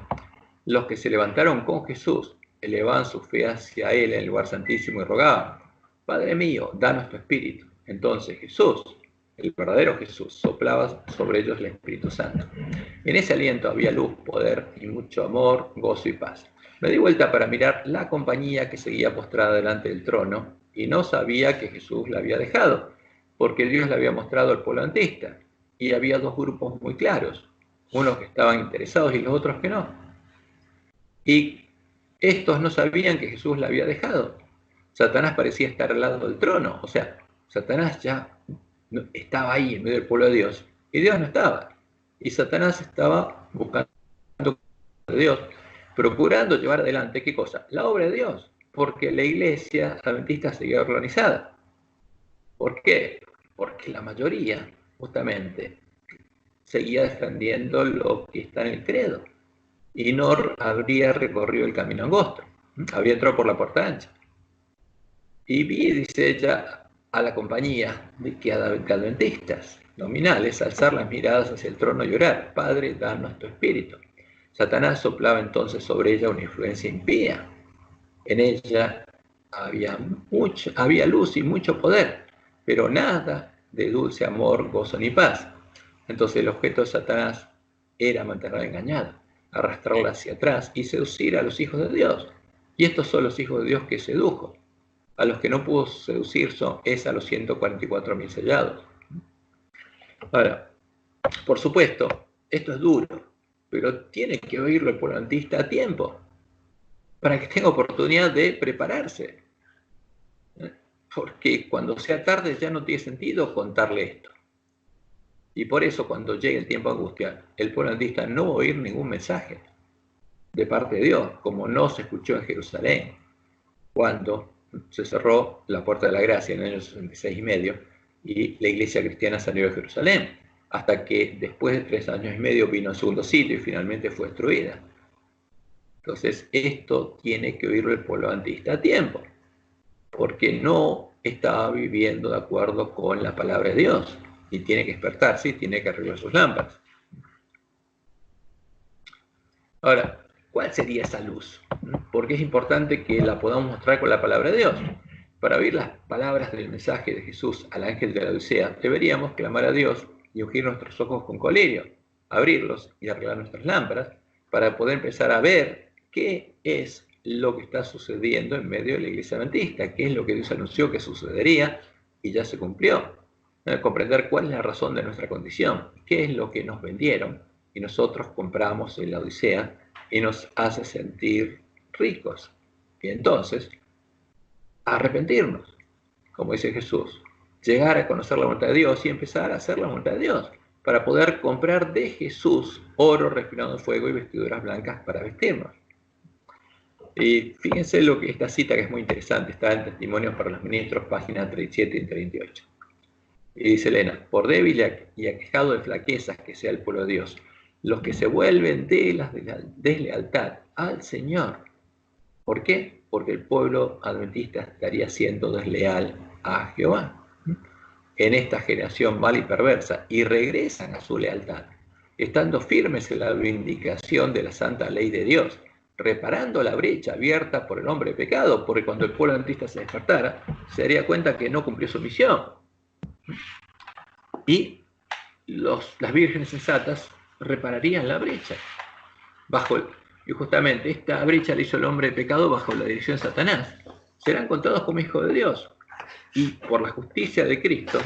Los que se levantaron con Jesús, elevaban su fe hacia Él en el lugar santísimo y rogaban: Padre mío, danos tu Espíritu. Entonces Jesús, el verdadero Jesús, soplaba sobre ellos el Espíritu Santo. En ese aliento había luz, poder y mucho amor, gozo y paz. Me di vuelta para mirar la compañía que seguía postrada delante del trono y no sabía que Jesús la había dejado, porque Dios le había mostrado al pueblo adventista. Y había dos grupos muy claros, unos que estaban interesados y los otros que no. Y estos no sabían que Jesús la había dejado. Satanás parecía estar al lado del trono, o sea, Satanás ya estaba ahí en medio del pueblo de Dios, y Dios no estaba. Y Satanás estaba buscando a Dios, procurando llevar adelante, ¿qué cosa? La obra de Dios, porque la iglesia adventista seguía organizada. ¿Por qué? Porque la mayoría, justamente, seguía defendiendo lo que está en el credo, y no habría recorrido el camino angosto, había entrado por la puerta ancha. Y vi, dice ella, a la compañía de adventistas nominales alzar las miradas hacia el trono y orar: Padre, danos tu Espíritu. Satanás soplaba entonces sobre ella una influencia impía. En ella había luz y mucho poder, pero nada de dulce amor, gozo ni paz. Entonces el objeto de Satanás era mantenerla engañada, arrastrarla hacia atrás y seducir a los hijos de Dios. Y estos son los hijos de Dios que sedujo. A los que no pudo seducir es a los 144.000 sellados. Ahora, por supuesto, esto es duro, pero tiene que oírlo el pueblo adventista a tiempo, para que tenga oportunidad de prepararse. Porque cuando sea tarde ya no tiene sentido contarle esto. Y por eso cuando llegue el tiempo de angustia, el pueblo adventista no va a oír ningún mensaje de parte de Dios, como no se escuchó en Jerusalén, cuando se cerró la puerta de la gracia en el año 66 y medio, y la iglesia cristiana salió de Jerusalén, hasta que después de 3 años y medio vino el segundo sitio y finalmente fue destruida. Entonces esto tiene que oírlo el pueblo adventista a tiempo, porque no estaba viviendo de acuerdo con la palabra de Dios, y tiene que despertarse y tiene que arreglar sus lámparas. Ahora, ¿cuál sería esa luz? Porque es importante que la podamos mostrar con la palabra de Dios. Para oír las palabras del mensaje de Jesús al ángel de la Odisea, deberíamos clamar a Dios y ungir nuestros ojos con colirio, abrirlos y arreglar nuestras lámparas, para poder empezar a ver qué es lo que está sucediendo en medio de la iglesia adventista, qué es lo que Dios anunció que sucedería y ya se cumplió. Comprender cuál es la razón de nuestra condición, qué es lo que nos vendieron y nosotros compramos en la Odisea y nos hace sentir ricos. Y entonces, arrepentirnos, como dice Jesús, llegar a conocer la voluntad de Dios y empezar a hacer la voluntad de Dios, para poder comprar de Jesús oro refinado en fuego y vestiduras blancas para vestirnos. Y fíjense lo que esta cita, que es muy interesante, está en Testimonios para los Ministros, páginas 37 y 38. Y dice Elena: por débil y aquejado de flaquezas que sea el pueblo de Dios, los que se vuelven de la deslealtad al Señor ¿Por qué? Porque el pueblo adventista estaría siendo desleal a Jehová en esta generación mala y perversa, y regresan a su lealtad, estando firmes en la vindicación de la santa ley de Dios, reparando la brecha abierta por el hombre de pecado, porque cuando el pueblo adventista se despertara, se daría cuenta que no cumplió su misión. Y las vírgenes sensatas repararían la brecha. Y justamente esta brecha la hizo el hombre de pecado bajo la dirección de Satanás. Serán contados como hijos de Dios. Y por la justicia de Cristo,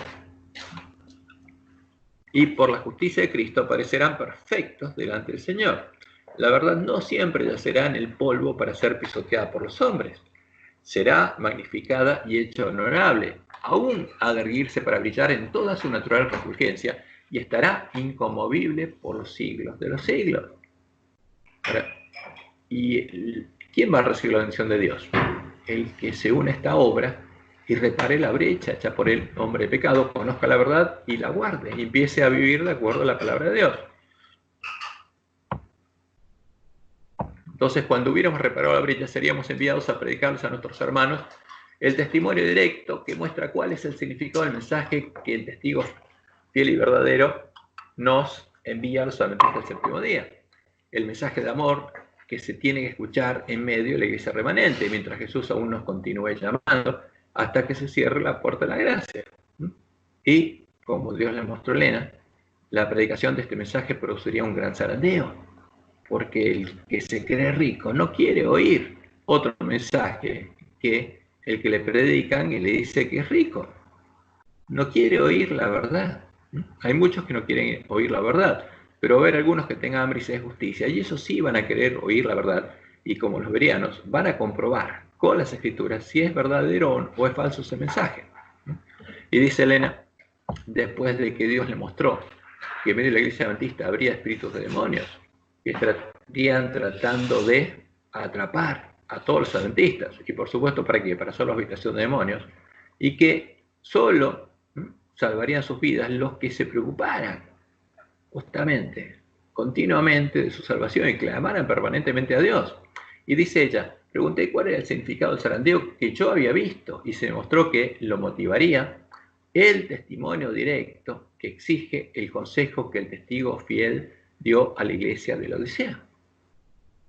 aparecerán perfectos delante del Señor. La verdad no siempre yacerá en el polvo para ser pisoteada por los hombres. Será magnificada y hecha honorable, aún ha de erguirse para brillar en toda su natural refulgencia, y estará inconmovible por los siglos de los siglos. ¿Y quién va a recibir la bendición de Dios? El que se une a esta obra y repare la brecha hecha por el hombre de pecado, conozca la verdad y la guarde, y empiece a vivir de acuerdo a la palabra de Dios. Entonces, cuando hubiéramos reparado la brecha, seríamos enviados a predicarles a nuestros hermanos el testimonio directo que muestra cuál es el significado del mensaje que el testigo fiel y verdadero nos envía a los adventistas del séptimo día. El mensaje de amor que se tiene que escuchar en medio de la iglesia remanente, mientras Jesús aún nos continúe llamando hasta que se cierre la puerta de la gracia. Y, como Dios le mostró a Elena, la predicación de este mensaje produciría un gran zarandeo, porque el que se cree rico no quiere oír otro mensaje que el que le predican y le dice que es rico. No quiere oír la verdad. Hay muchos que no quieren oír la verdad, pero va a haber algunos que tengan hambre y sed de justicia, y esos sí van a querer oír la verdad, y como los bereanos, van a comprobar con las escrituras si es verdadero o es falso ese mensaje. Y dice Elena, después de que Dios le mostró que en medio de la iglesia adventista habría espíritus de demonios que estarían tratando de atrapar a todos los adventistas, y por supuesto, ¿para qué? Para solo habitación de demonios, y que solo salvarían sus vidas los que se preocuparan justamente, continuamente de su salvación y clamaran permanentemente a Dios. Y dice ella, pregunté cuál era el significado del zarandeo que yo había visto, y se me mostró que lo motivaría el testimonio directo que exige el consejo que el testigo fiel dio a la iglesia de la Odisea.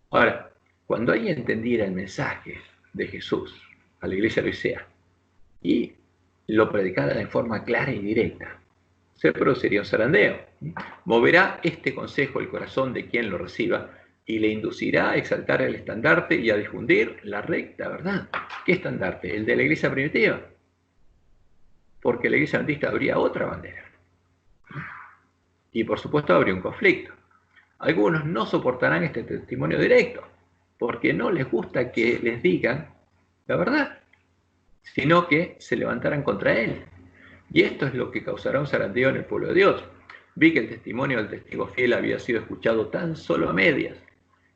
Ahora, cuando alguien entendiera el mensaje de Jesús a la iglesia de la Odisea y lo predicara de forma clara y directa, se produciría un zarandeo. Moverá este consejo el corazón de quien lo reciba y le inducirá a exaltar el estandarte y a difundir la recta verdad. ¿Qué estandarte? El de la iglesia primitiva. Porque la iglesia adventista habría otra bandera. Y por supuesto habría un conflicto. Algunos no soportarán este testimonio directo, porque no les gusta que les digan la verdad, sino que se levantarán contra él. Y esto es lo que causará un zarandeo en el pueblo de Dios. Vi que el testimonio del testigo fiel había sido escuchado tan solo a medias.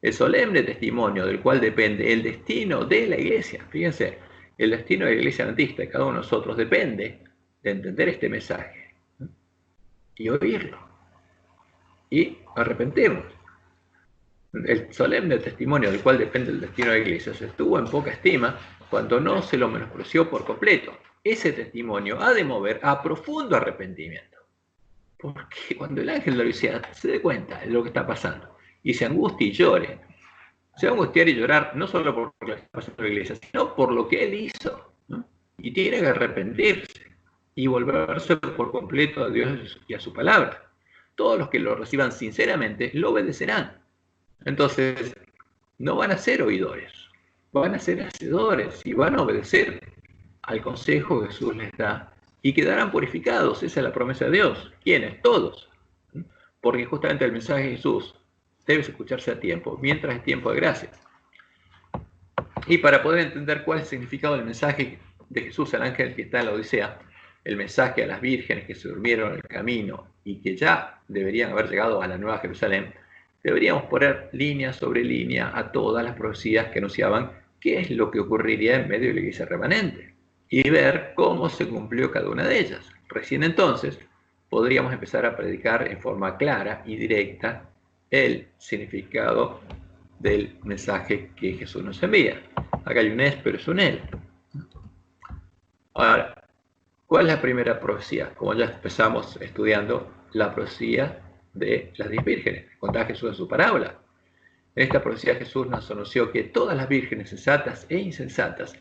El solemne testimonio del cual depende el destino de la iglesia. Fíjense, el destino de la iglesia adventista de cada uno de nosotros depende de entender este mensaje y oírlo y arrepentirnos. El solemne testimonio del cual depende el destino de la iglesia se estuvo en poca estima cuando no se lo menospreció por completo. Ese testimonio ha de mover a profundo arrepentimiento. Porque cuando el ángel de la Odisea se dé cuenta de lo que está pasando y se angustie y llore, se va a angustiar y llorar no solo por lo que está pasando en la iglesia, sino por lo que él hizo, ¿no? Y tiene que arrepentirse y volverse por completo a Dios y a su palabra. Todos los que lo reciban sinceramente lo obedecerán. Entonces, no van a ser oidores, van a ser hacedores y van a obedecer al consejo que Jesús les da y quedarán purificados. Esa es la promesa de Dios. ¿Quiénes? Todos. Porque justamente el mensaje de Jesús debe escucharse a tiempo, mientras es tiempo de gracia. Y para poder entender cuál es el significado del mensaje de Jesús al ángel que está en la Odisea, el mensaje a las vírgenes que se durmieron en el camino y que ya deberían haber llegado a la Nueva Jerusalén, deberíamos poner línea sobre línea a todas las profecías que anunciaban qué es lo que ocurriría en medio de la iglesia remanente y ver cómo se cumplió cada una de ellas. Recién entonces podríamos empezar a predicar en forma clara y directa el significado del mensaje que Jesús nos envía. Acá hay un es, pero es un él. Ahora, ¿cuál es la primera profecía? Como ya empezamos estudiando la profecía de las 10 vírgenes, contaba Jesús en su parábola. En esta profecía Jesús nos anunció que todas las vírgenes sensatas e insensatas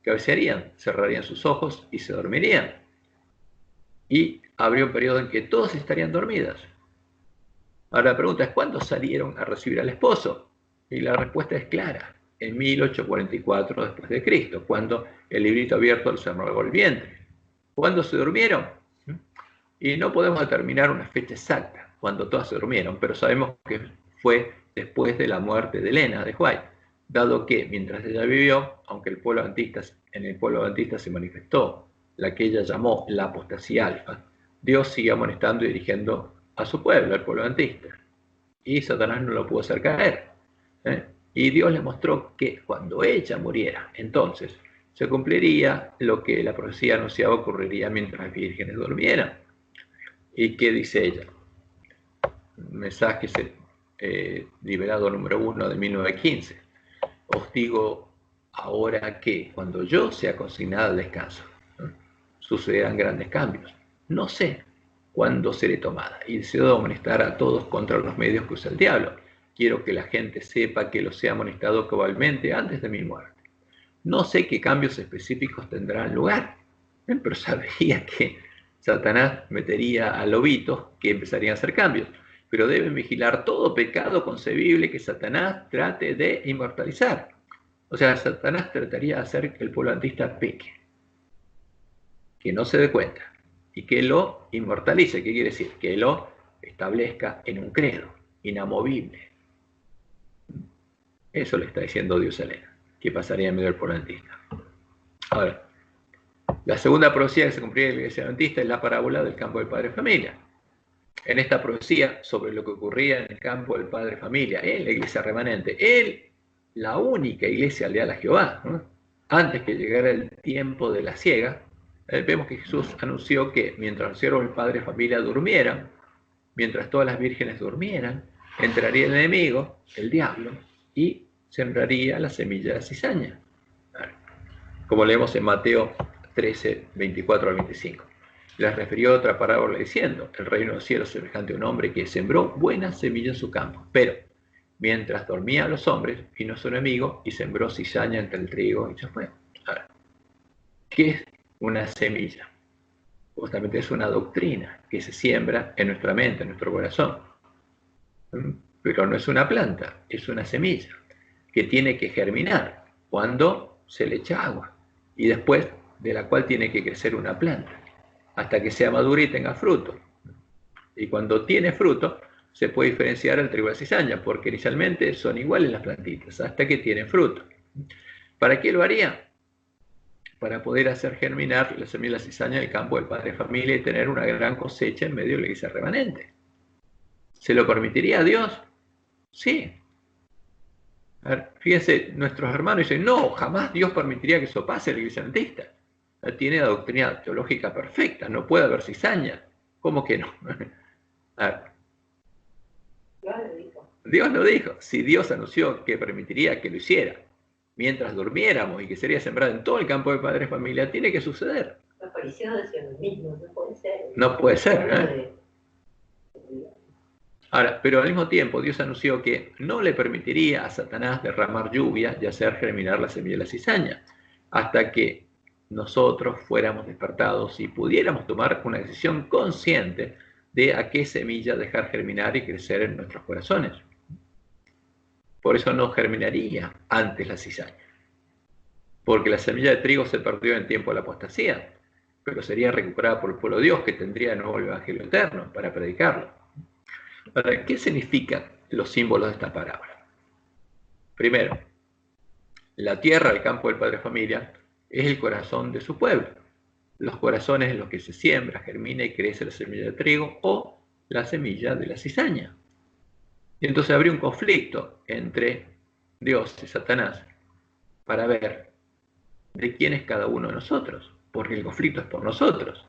cabecearían, cerrarían sus ojos y se dormirían. Y habría un periodo en que todas estarían dormidas. Ahora la pregunta es, ¿cuándo salieron a recibir al esposo? Y la respuesta es clara, en 1844 después de Cristo, cuando el librito abierto los amargó el vientre. ¿Cuándo se durmieron? Y no podemos determinar una fecha exacta cuando todas se durmieron, pero sabemos que fue después de la muerte de Elena de White, dado que mientras ella vivió, aunque en el pueblo adventista se manifestó la que ella llamó la apostasía alfa, Dios sigue amonestando y dirigiendo a su pueblo, al pueblo adventista. Y Satanás no lo pudo hacer caer. Y Dios le mostró que cuando ella muriera, entonces se cumpliría lo que la profecía anunciaba ocurriría mientras las vírgenes durmieran. ¿Y qué dice ella? Mensaje liberado número 1 de 1915. Os digo ahora que cuando yo sea consignada al descanso, sucederán grandes cambios. No sé cuándo seré tomada y deseo amonestar a todos contra los medios que usa el diablo. Quiero que la gente sepa que los he amonestado cabalmente antes de mi muerte. No sé qué cambios específicos tendrán lugar, pero sabría que Satanás metería a lobitos que empezarían a hacer cambios. Pero deben vigilar todo pecado concebible que Satanás trate de inmortalizar. O sea, Satanás trataría de hacer que el pueblo adventista peque, que no se dé cuenta y que lo inmortalice. ¿Qué quiere decir? Que lo establezca en un credo inamovible. Eso le está diciendo Dios a Elena, que pasaría en medio del pueblo adventista. Ahora, la segunda profecía que se cumpliría en la iglesia adventista es la parábola del campo del padre familia. En esta profecía sobre lo que ocurría en el campo del padre familia, en la iglesia remanente, la única iglesia leal a Jehová, ¿no? Antes que llegara el tiempo de la siega, vemos que Jesús anunció que mientras los siervos del padre familia durmieran, mientras todas las vírgenes durmieran, entraría el enemigo, el diablo, y sembraría la semilla de la cizaña. Como leemos en Mateo 13, 24 al 25. Les refirió otra parábola diciendo, el reino de los cielos es semejante a un hombre que sembró buena semilla en su campo, pero mientras dormían los hombres, vino su enemigo y sembró cizaña entre el trigo y se fue. Ahora, ¿qué es una semilla? Justamente es una doctrina que se siembra en nuestra mente, en nuestro corazón. Pero no es una planta, es una semilla que tiene que germinar cuando se le echa agua y después de la cual tiene que crecer una planta hasta que sea madura y tenga fruto. Y cuando tiene fruto se puede diferenciar el trigo de la cizaña, porque inicialmente son iguales las plantitas hasta que tienen fruto. ¿Para qué lo haría? Para poder hacer germinar la semilla de la cizaña en el campo del padre de familia y tener una gran cosecha en medio de la iglesia remanente. ¿Se lo permitiría a Dios? Sí. A ver, fíjense, nuestros hermanos dicen, no, jamás Dios permitiría que eso pase en la iglesia adventista. Tiene la doctrina teológica perfecta, no puede haber cizaña. ¿Cómo que no? A ver. Dios lo dijo. Si Dios anunció que permitiría que lo hiciera mientras durmiéramos y que sería sembrado en todo el campo de padre y familia, tiene que suceder. Los fariseos decían lo mismo, no puede ser. No puede ser, Ahora, pero al mismo tiempo Dios anunció que no le permitiría a Satanás derramar lluvia y hacer germinar la semilla de la cizaña, hasta que nosotros fuéramos despertados y pudiéramos tomar una decisión consciente de a qué semilla dejar germinar y crecer en nuestros corazones. Por eso no germinaría antes la cizaña, porque la semilla de trigo se perdió en tiempo de la apostasía, pero sería recuperada por el pueblo de Dios, que tendría de nuevo el Evangelio eterno para predicarlo. Ahora, ¿qué significan los símbolos de esta parábola? Primero, la tierra, el campo del padre familia, es el corazón de su pueblo. Los corazones en los que se siembra, germina y crece la semilla de trigo o la semilla de la cizaña. Y entonces habría un conflicto entre Dios y Satanás para ver de quién es cada uno de nosotros, porque el conflicto es por nosotros.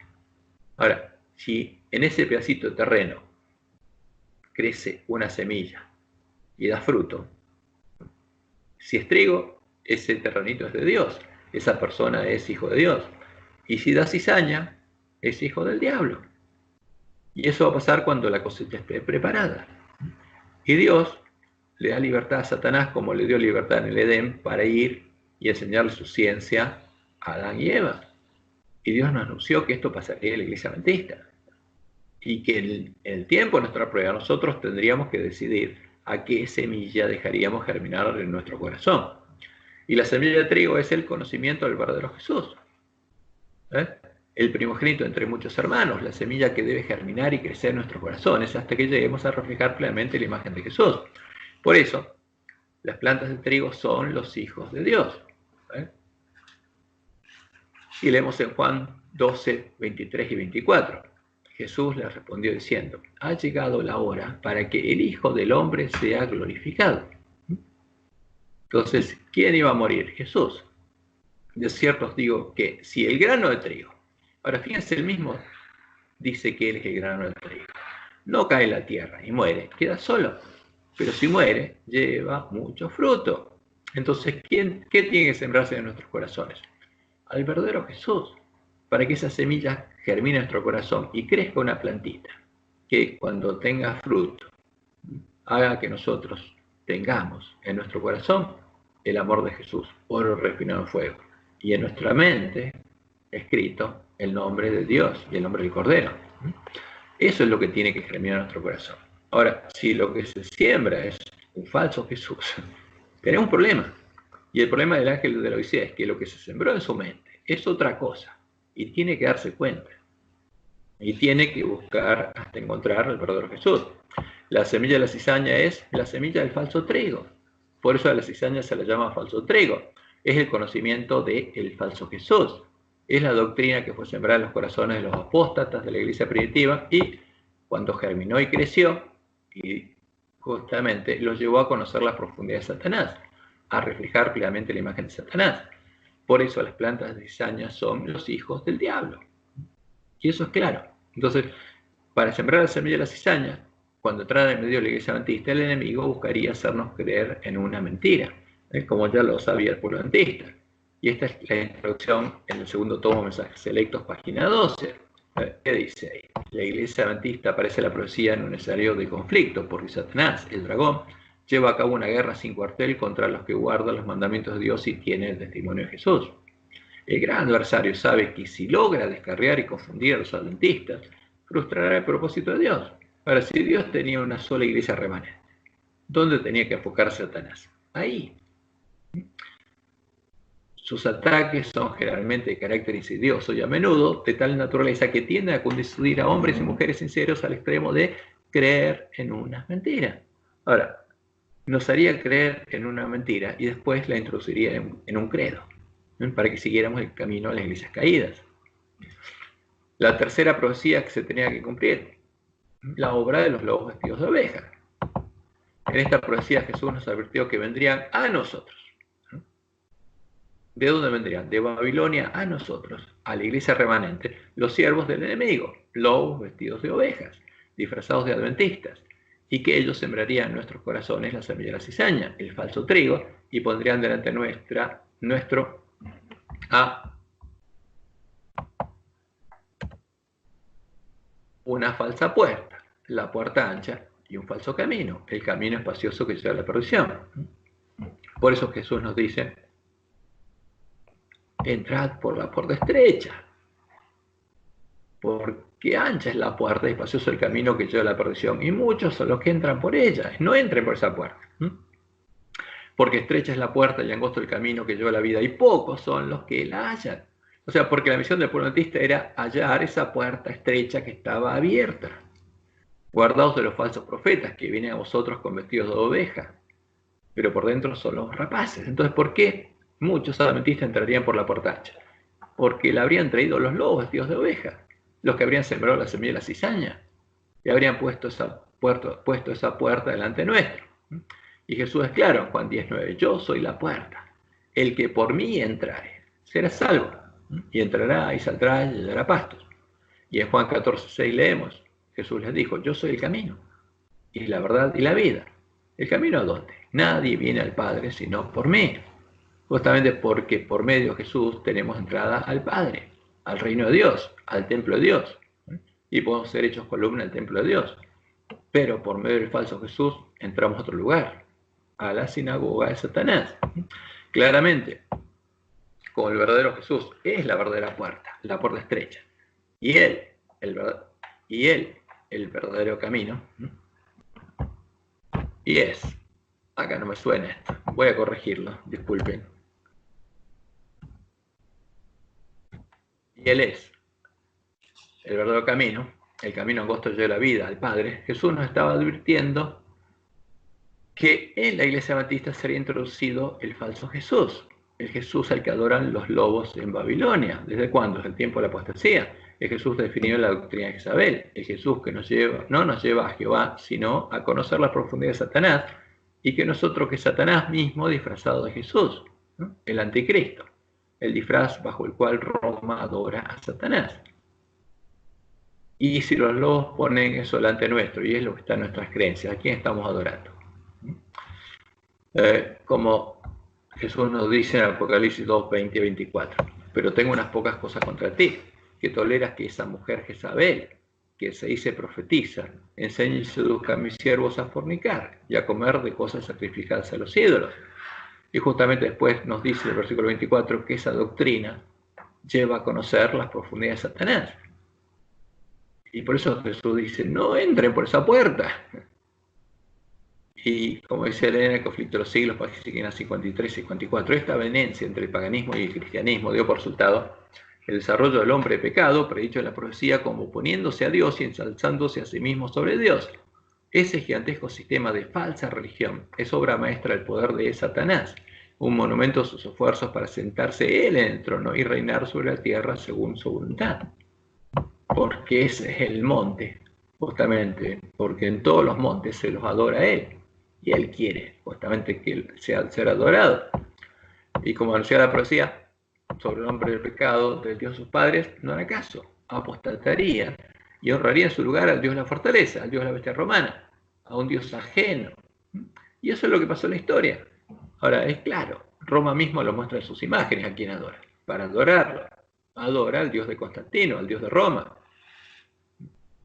Ahora, si en ese pedacito de terreno crece una semilla y da fruto, Si es trigo, ese terrenito es de Dios, esa persona es hijo de Dios. Y si da cizaña, es hijo del diablo. Y eso va a pasar cuando la cosecha esté preparada. Y Dios le da libertad a Satanás como le dio libertad en el Edén para ir y enseñarle su ciencia a Adán y Eva. Y Dios nos anunció que esto pasaría en la iglesia adventista. Y que en el tiempo de nuestra prueba nosotros tendríamos que decidir a qué semilla dejaríamos germinar en nuestro corazón. Y la semilla de trigo es el conocimiento del verdadero Jesús. El primogénito entre muchos hermanos, la semilla que debe germinar y crecer en nuestros corazones hasta que lleguemos a reflejar plenamente la imagen de Jesús. Por eso, las plantas de trigo son los hijos de Dios. Y leemos en Juan 12, 23 y 24. Jesús les respondió diciendo, ha llegado la hora para que el Hijo del Hombre sea glorificado. Entonces, ¿quién iba a morir? Jesús. De cierto os digo que si el grano de trigo, ahora fíjense, el mismo dice que él es el grano de trigo, no cae en la tierra y muere, queda solo. Pero si muere, lleva mucho fruto. Entonces, ¿qué tiene que sembrarse en nuestros corazones? Al verdadero Jesús, para que esa semilla germine en nuestro corazón y crezca una plantita, que cuando tenga fruto, haga que nosotros tengamos en nuestro corazón el amor de Jesús, oro refinado en fuego, y en nuestra mente escrito el nombre de Dios y el nombre del Cordero. Eso es lo que tiene que germinar en nuestro corazón. Ahora, si lo que se siembra es un falso Jesús, tenemos un problema. Y el problema del ángel de la Odisea es que lo que se sembró en su mente es otra cosa. Y tiene que darse cuenta. Y tiene que buscar hasta encontrar el verdadero Jesús. La semilla de la cizaña es la semilla del falso trigo. Por eso a la cizaña se la llama falso trigo. Es el conocimiento del falso Jesús. Es la doctrina que fue sembrada en los corazones de los apóstatas de la iglesia primitiva y cuando germinó y creció, y justamente los llevó a conocer las profundidades de Satanás, a reflejar plenamente la imagen de Satanás. Por eso las plantas de cizaña son los hijos del diablo. Y eso es claro. Entonces, para sembrar la semilla de la cizaña, cuando entrara en medio de la iglesia adventista, el enemigo buscaría hacernos creer en una mentira, como ya lo sabía el pueblo adventista. Y esta es la introducción en el segundo tomo, Mensajes Selectos, página 12. ¿Qué dice ahí? La iglesia adventista aparece la profecía en un escenario de conflicto, porque Satanás, el dragón, lleva a cabo una guerra sin cuartel contra los que guardan los mandamientos de Dios y tienen el testimonio de Jesús. El gran adversario sabe que si logra descarriar y confundir a los adventistas, frustrará el propósito de Dios. Ahora, si Dios tenía una sola iglesia remanente, ¿dónde tenía que enfocarse Satanás? Ahí. Sus ataques son generalmente de carácter insidioso y a menudo de tal naturaleza que tienden a conducir a hombres y mujeres sinceros al extremo de creer en una mentira. Ahora, nos haría creer en una mentira y después la introduciría en un credo, para que siguiéramos el camino a las iglesias caídas. La tercera profecía que se tenía que cumplir, la obra de los lobos vestidos de oveja. En esta profecía Jesús nos advirtió que vendrían a nosotros. ¿De dónde vendrían? De Babilonia a nosotros, a la iglesia remanente, los siervos del enemigo, lobos vestidos de ovejas, disfrazados de adventistas, y que ellos sembrarían en nuestros corazones la semilla de la cizaña, el falso trigo, y pondrían delante nuestro a una falsa puerta, la puerta ancha, y un falso camino, el camino espacioso que lleva a la perdición. Por eso Jesús nos dice, entrad por la puerta estrecha, porque ancha es la puerta y espacioso el camino que lleva a la perdición, y muchos son los que entran por ella. No entren por esa puerta, porque estrecha es la puerta y angosto el camino que lleva a la vida, y pocos son los que la hallan. O sea, porque la misión del pueblo adventista era hallar esa puerta estrecha que estaba abierta. Guardaos de los falsos profetas que vienen a vosotros con vestidos de oveja, pero por dentro son los rapaces. Entonces, ¿por qué muchos adventistas entrarían por la puerta ancha? Porque la habrían traído los lobos vestidos de oveja, los que habrían sembrado la semilla de la cizaña, y habrían puesto esa puerta delante nuestro. Y Jesús es claro en Juan 10:9, yo soy la puerta, el que por mí entrare será salvo, y entrará y saldrá y hallará pastos. Y en Juan 14:6 leemos, Jesús les dijo, yo soy el camino, y la verdad y la vida. ¿El camino a dónde? Nadie viene al Padre sino por mí. Justamente porque por medio de Jesús tenemos entrada al Padre, al reino de Dios, al templo de Dios. Y podemos ser hechos columna del templo de Dios. Pero por medio del falso Jesús entramos a otro lugar, a la sinagoga de Satanás. Claramente, como el verdadero Jesús es la verdadera puerta, la puerta estrecha, y Él, el verdadero camino, y es, acá no me suena esto, voy a corregirlo, disculpen. Y Él es el verdadero camino, el camino angosto lleva la vida al Padre. Jesús nos estaba advirtiendo que en la iglesia batista sería introducido el falso Jesús, el Jesús al que adoran los lobos en Babilonia. ¿Desde cuándo? Desde el tiempo de la apostasía. El Jesús definido en la doctrina de Jezabel, el Jesús que no nos lleva a Jehová, sino a conocer la profundidad de Satanás, y que nosotros que Satanás mismo disfrazado de Jesús, ¿no? El anticristo, el disfraz bajo el cual Roma adora a Satanás. Y si los lobos ponen eso delante nuestro, y es lo que está en nuestras creencias, ¿a quién estamos adorando? Como Jesús nos dice en Apocalipsis 2, 20 y 24, pero tengo unas pocas cosas contra ti, que toleras que esa mujer Jezabel, que se dice profetiza, enseñe y seduzca a mis siervos a fornicar y a comer de cosas sacrificadas a los ídolos. Y justamente después nos dice el versículo 24 que esa doctrina lleva a conocer las profundidades de Satanás. Y por eso Jesús dice, no entren por esa puerta. Y como dice Elena, el conflicto de los siglos, páginas 53 y 54, esta avenencia entre el paganismo y el cristianismo dio por resultado el desarrollo del hombre de pecado, predicho en la profecía como oponiéndose a Dios y ensalzándose a sí mismo sobre Dios. Ese gigantesco sistema de falsa religión es obra maestra del poder de Satanás, un monumento a sus esfuerzos para sentarse él en el trono y reinar sobre la tierra según su voluntad. Porque ese es el monte, justamente, porque en todos los montes se los adora a él, y él quiere justamente que él sea ser adorado. Y como anuncia la profecía sobre el hombre del pecado del Dios de sus padres, no hará caso, apostataría y honraría en su lugar al Dios de la fortaleza, al Dios de la bestia romana, a un Dios ajeno. Y eso es lo que pasó en la historia. Ahora, es claro, Roma mismo lo muestra en sus imágenes a quien adora. Para adorarlo, adora al Dios de Constantino, al Dios de Roma,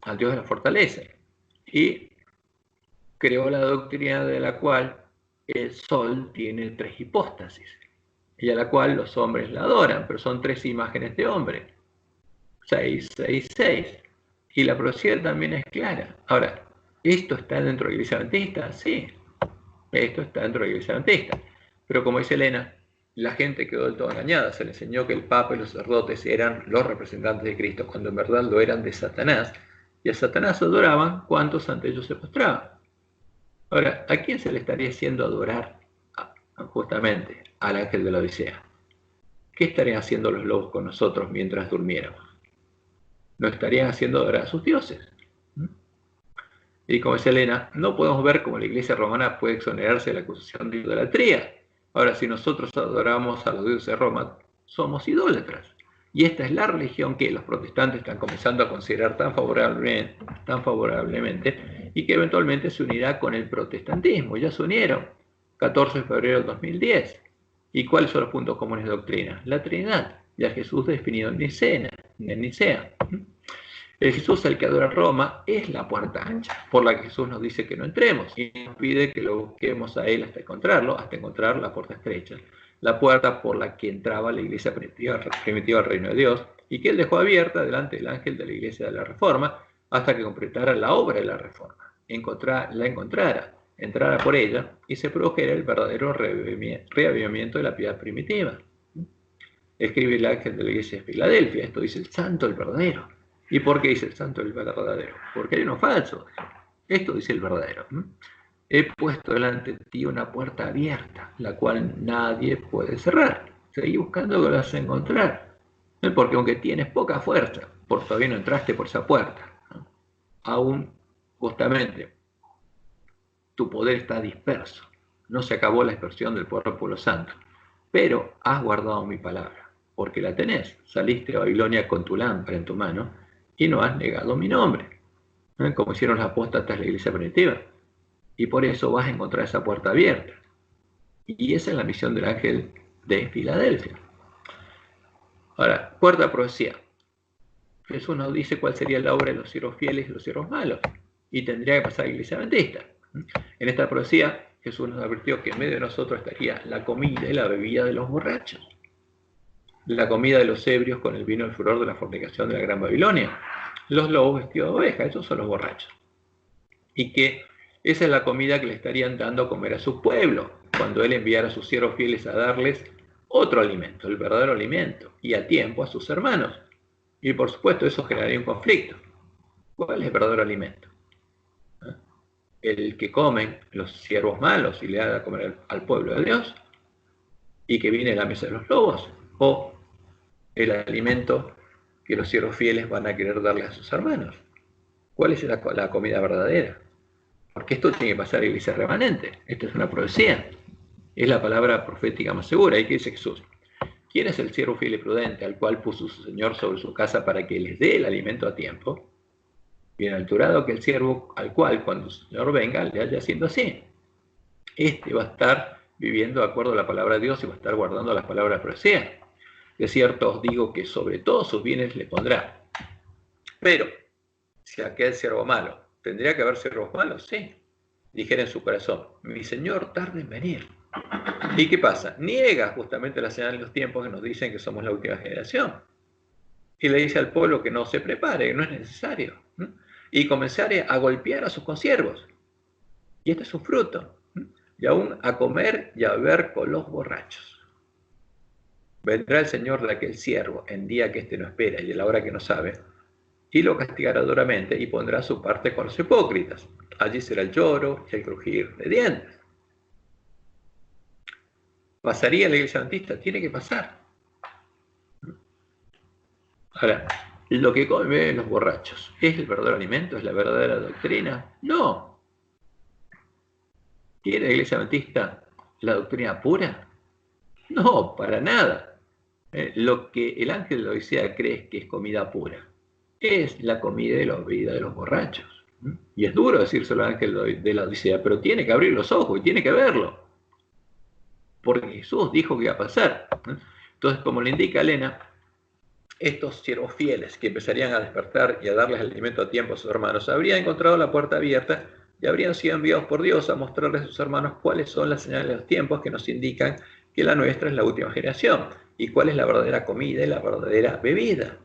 al Dios de la fortaleza. Y creó la doctrina de la cual el sol tiene 3 hipóstasis, y a la cual los hombres la adoran, pero son 3 imágenes de hombre. 6, 6, 6. Y la profecía también es clara. Ahora, ¿esto está dentro de la iglesia adventista? Sí, esto está dentro de la iglesia adventista. Pero como dice Elena, la gente quedó del todo engañada. Se le enseñó que el Papa y los sacerdotes eran los representantes de Cristo, cuando en verdad lo eran de Satanás. Y a Satanás adoraban cuantos ante ellos se postraban. Ahora, ¿a quién se le estaría haciendo adorar justamente al ángel de la Odisea? ¿Qué estarían haciendo los lobos con nosotros mientras durmiéramos? ¿No estarían haciendo adorar a sus dioses? Y como dice Elena, no podemos ver cómo la iglesia romana puede exonerarse de la acusación de idolatría. Ahora, si nosotros adoramos a los dioses de Roma, somos idólatras. Y esta es la religión que los protestantes están comenzando a considerar tan favorablemente y que eventualmente se unirá con el protestantismo. Ya se unieron, 14 de febrero del 2010. ¿Y cuáles son los puntos comunes de doctrina? La Trinidad, ya Jesús definido en Nicea. El Jesús al que adora Roma es la puerta ancha, por la que Jesús nos dice que no entremos y nos pide que lo busquemos a Él hasta encontrarlo, hasta encontrar la puerta estrecha, la puerta por la que entraba la iglesia primitiva al reino de Dios y que Él dejó abierta delante del ángel de la iglesia de la Reforma hasta que completara la obra de la Reforma, la encontrara, entrara por ella y se produjera el verdadero reavivamiento de la piedad primitiva. Escribe el ángel de la iglesia de Filadelfia, esto dice el santo, el verdadero. ¿Y por qué dice el santo, el verdadero? Porque hay uno falso. Esto dice el verdadero. He puesto delante de ti una puerta abierta, la cual nadie puede cerrar. Seguí buscando que lo vas a encontrar. Porque aunque tienes poca fuerza, porque todavía no entraste por esa puerta, aún justamente tu poder está disperso. No se acabó la dispersión del pueblo santo. Pero has guardado mi palabra, porque la tenés. Saliste a Babilonia con tu lámpara en tu mano y no has negado mi nombre. Como hicieron los apóstatas de la iglesia primitiva. Y por eso vas a encontrar esa puerta abierta. Y esa es la misión del ángel de Filadelfia. Ahora, cuarta profecía. Jesús nos dice cuál sería la obra de los siervos fieles y los siervos malos. Y tendría que pasar a la iglesia adventista. En esta profecía, Jesús nos advirtió que en medio de nosotros estaría la comida y la bebida de los borrachos. La comida de los ebrios con el vino del furor de la fornicación de la Gran Babilonia. Los lobos vestidos de oveja, esos son los borrachos. Y que esa es la comida que le estarían dando a comer a su pueblo, cuando Él enviara a sus siervos fieles a darles otro alimento, el verdadero alimento, y a tiempo a sus hermanos. Y por supuesto eso generaría un conflicto. ¿Cuál es el verdadero alimento? El que comen los siervos malos y le dan a comer al pueblo de Dios, y que viene a la mesa de los lobos, o el alimento que los siervos fieles van a querer darle a sus hermanos. ¿Cuál es la comida verdadera? Porque esto tiene que pasar a la iglesia remanente. Esta es una profecía. Es la palabra profética más segura. ¿Y qué dice Jesús? ¿Quién es el siervo fiel y prudente al cual puso su Señor sobre su casa para que les dé el alimento a tiempo? Bienaventurado que el siervo al cual cuando su Señor venga le haya haciendo así. Este va a estar viviendo de acuerdo a la palabra de Dios y va a estar guardando las palabras de profecía. De cierto os digo que sobre todos sus bienes le pondrá. Pero, si aquel siervo malo, ¿tendría que haber siervos malos? Sí. Dijera en su corazón, mi Señor tarda en venir. ¿Y qué pasa? Niega justamente la señal de los tiempos que nos dicen que somos la última generación. Y le dice al pueblo que no se prepare, que no es necesario. Y comenzaré a golpear a sus consiervos. Y este es su fruto. Y aún a comer y a beber con los borrachos. Vendrá el Señor de aquel siervo en día que éste no espera y en la hora que no sabe, y lo castigará duramente y pondrá su parte con los hipócritas. Allí será el lloro y el crujir de dientes. ¿Pasaría la iglesia adventista? Tiene que pasar. Ahora, lo que comen los borrachos, ¿es el verdadero alimento? ¿Es la verdadera doctrina? No. ¿Tiene la iglesia adventista la doctrina pura? No, para nada. Lo que el ángel de la Odisea cree que es comida pura es la comida y la bebida de los borrachos. Y es duro decírselo al ángel de la Odisea, pero tiene que abrir los ojos y tiene que verlo. Porque Jesús dijo que iba a pasar. Entonces, como le indica Elena, estos siervos fieles que empezarían a despertar y a darles alimento a tiempo a sus hermanos, habrían encontrado la puerta abierta y habrían sido enviados por Dios a mostrarles a sus hermanos cuáles son las señales de los tiempos que nos indican que la nuestra es la última generación y cuál es la verdadera comida y la verdadera bebida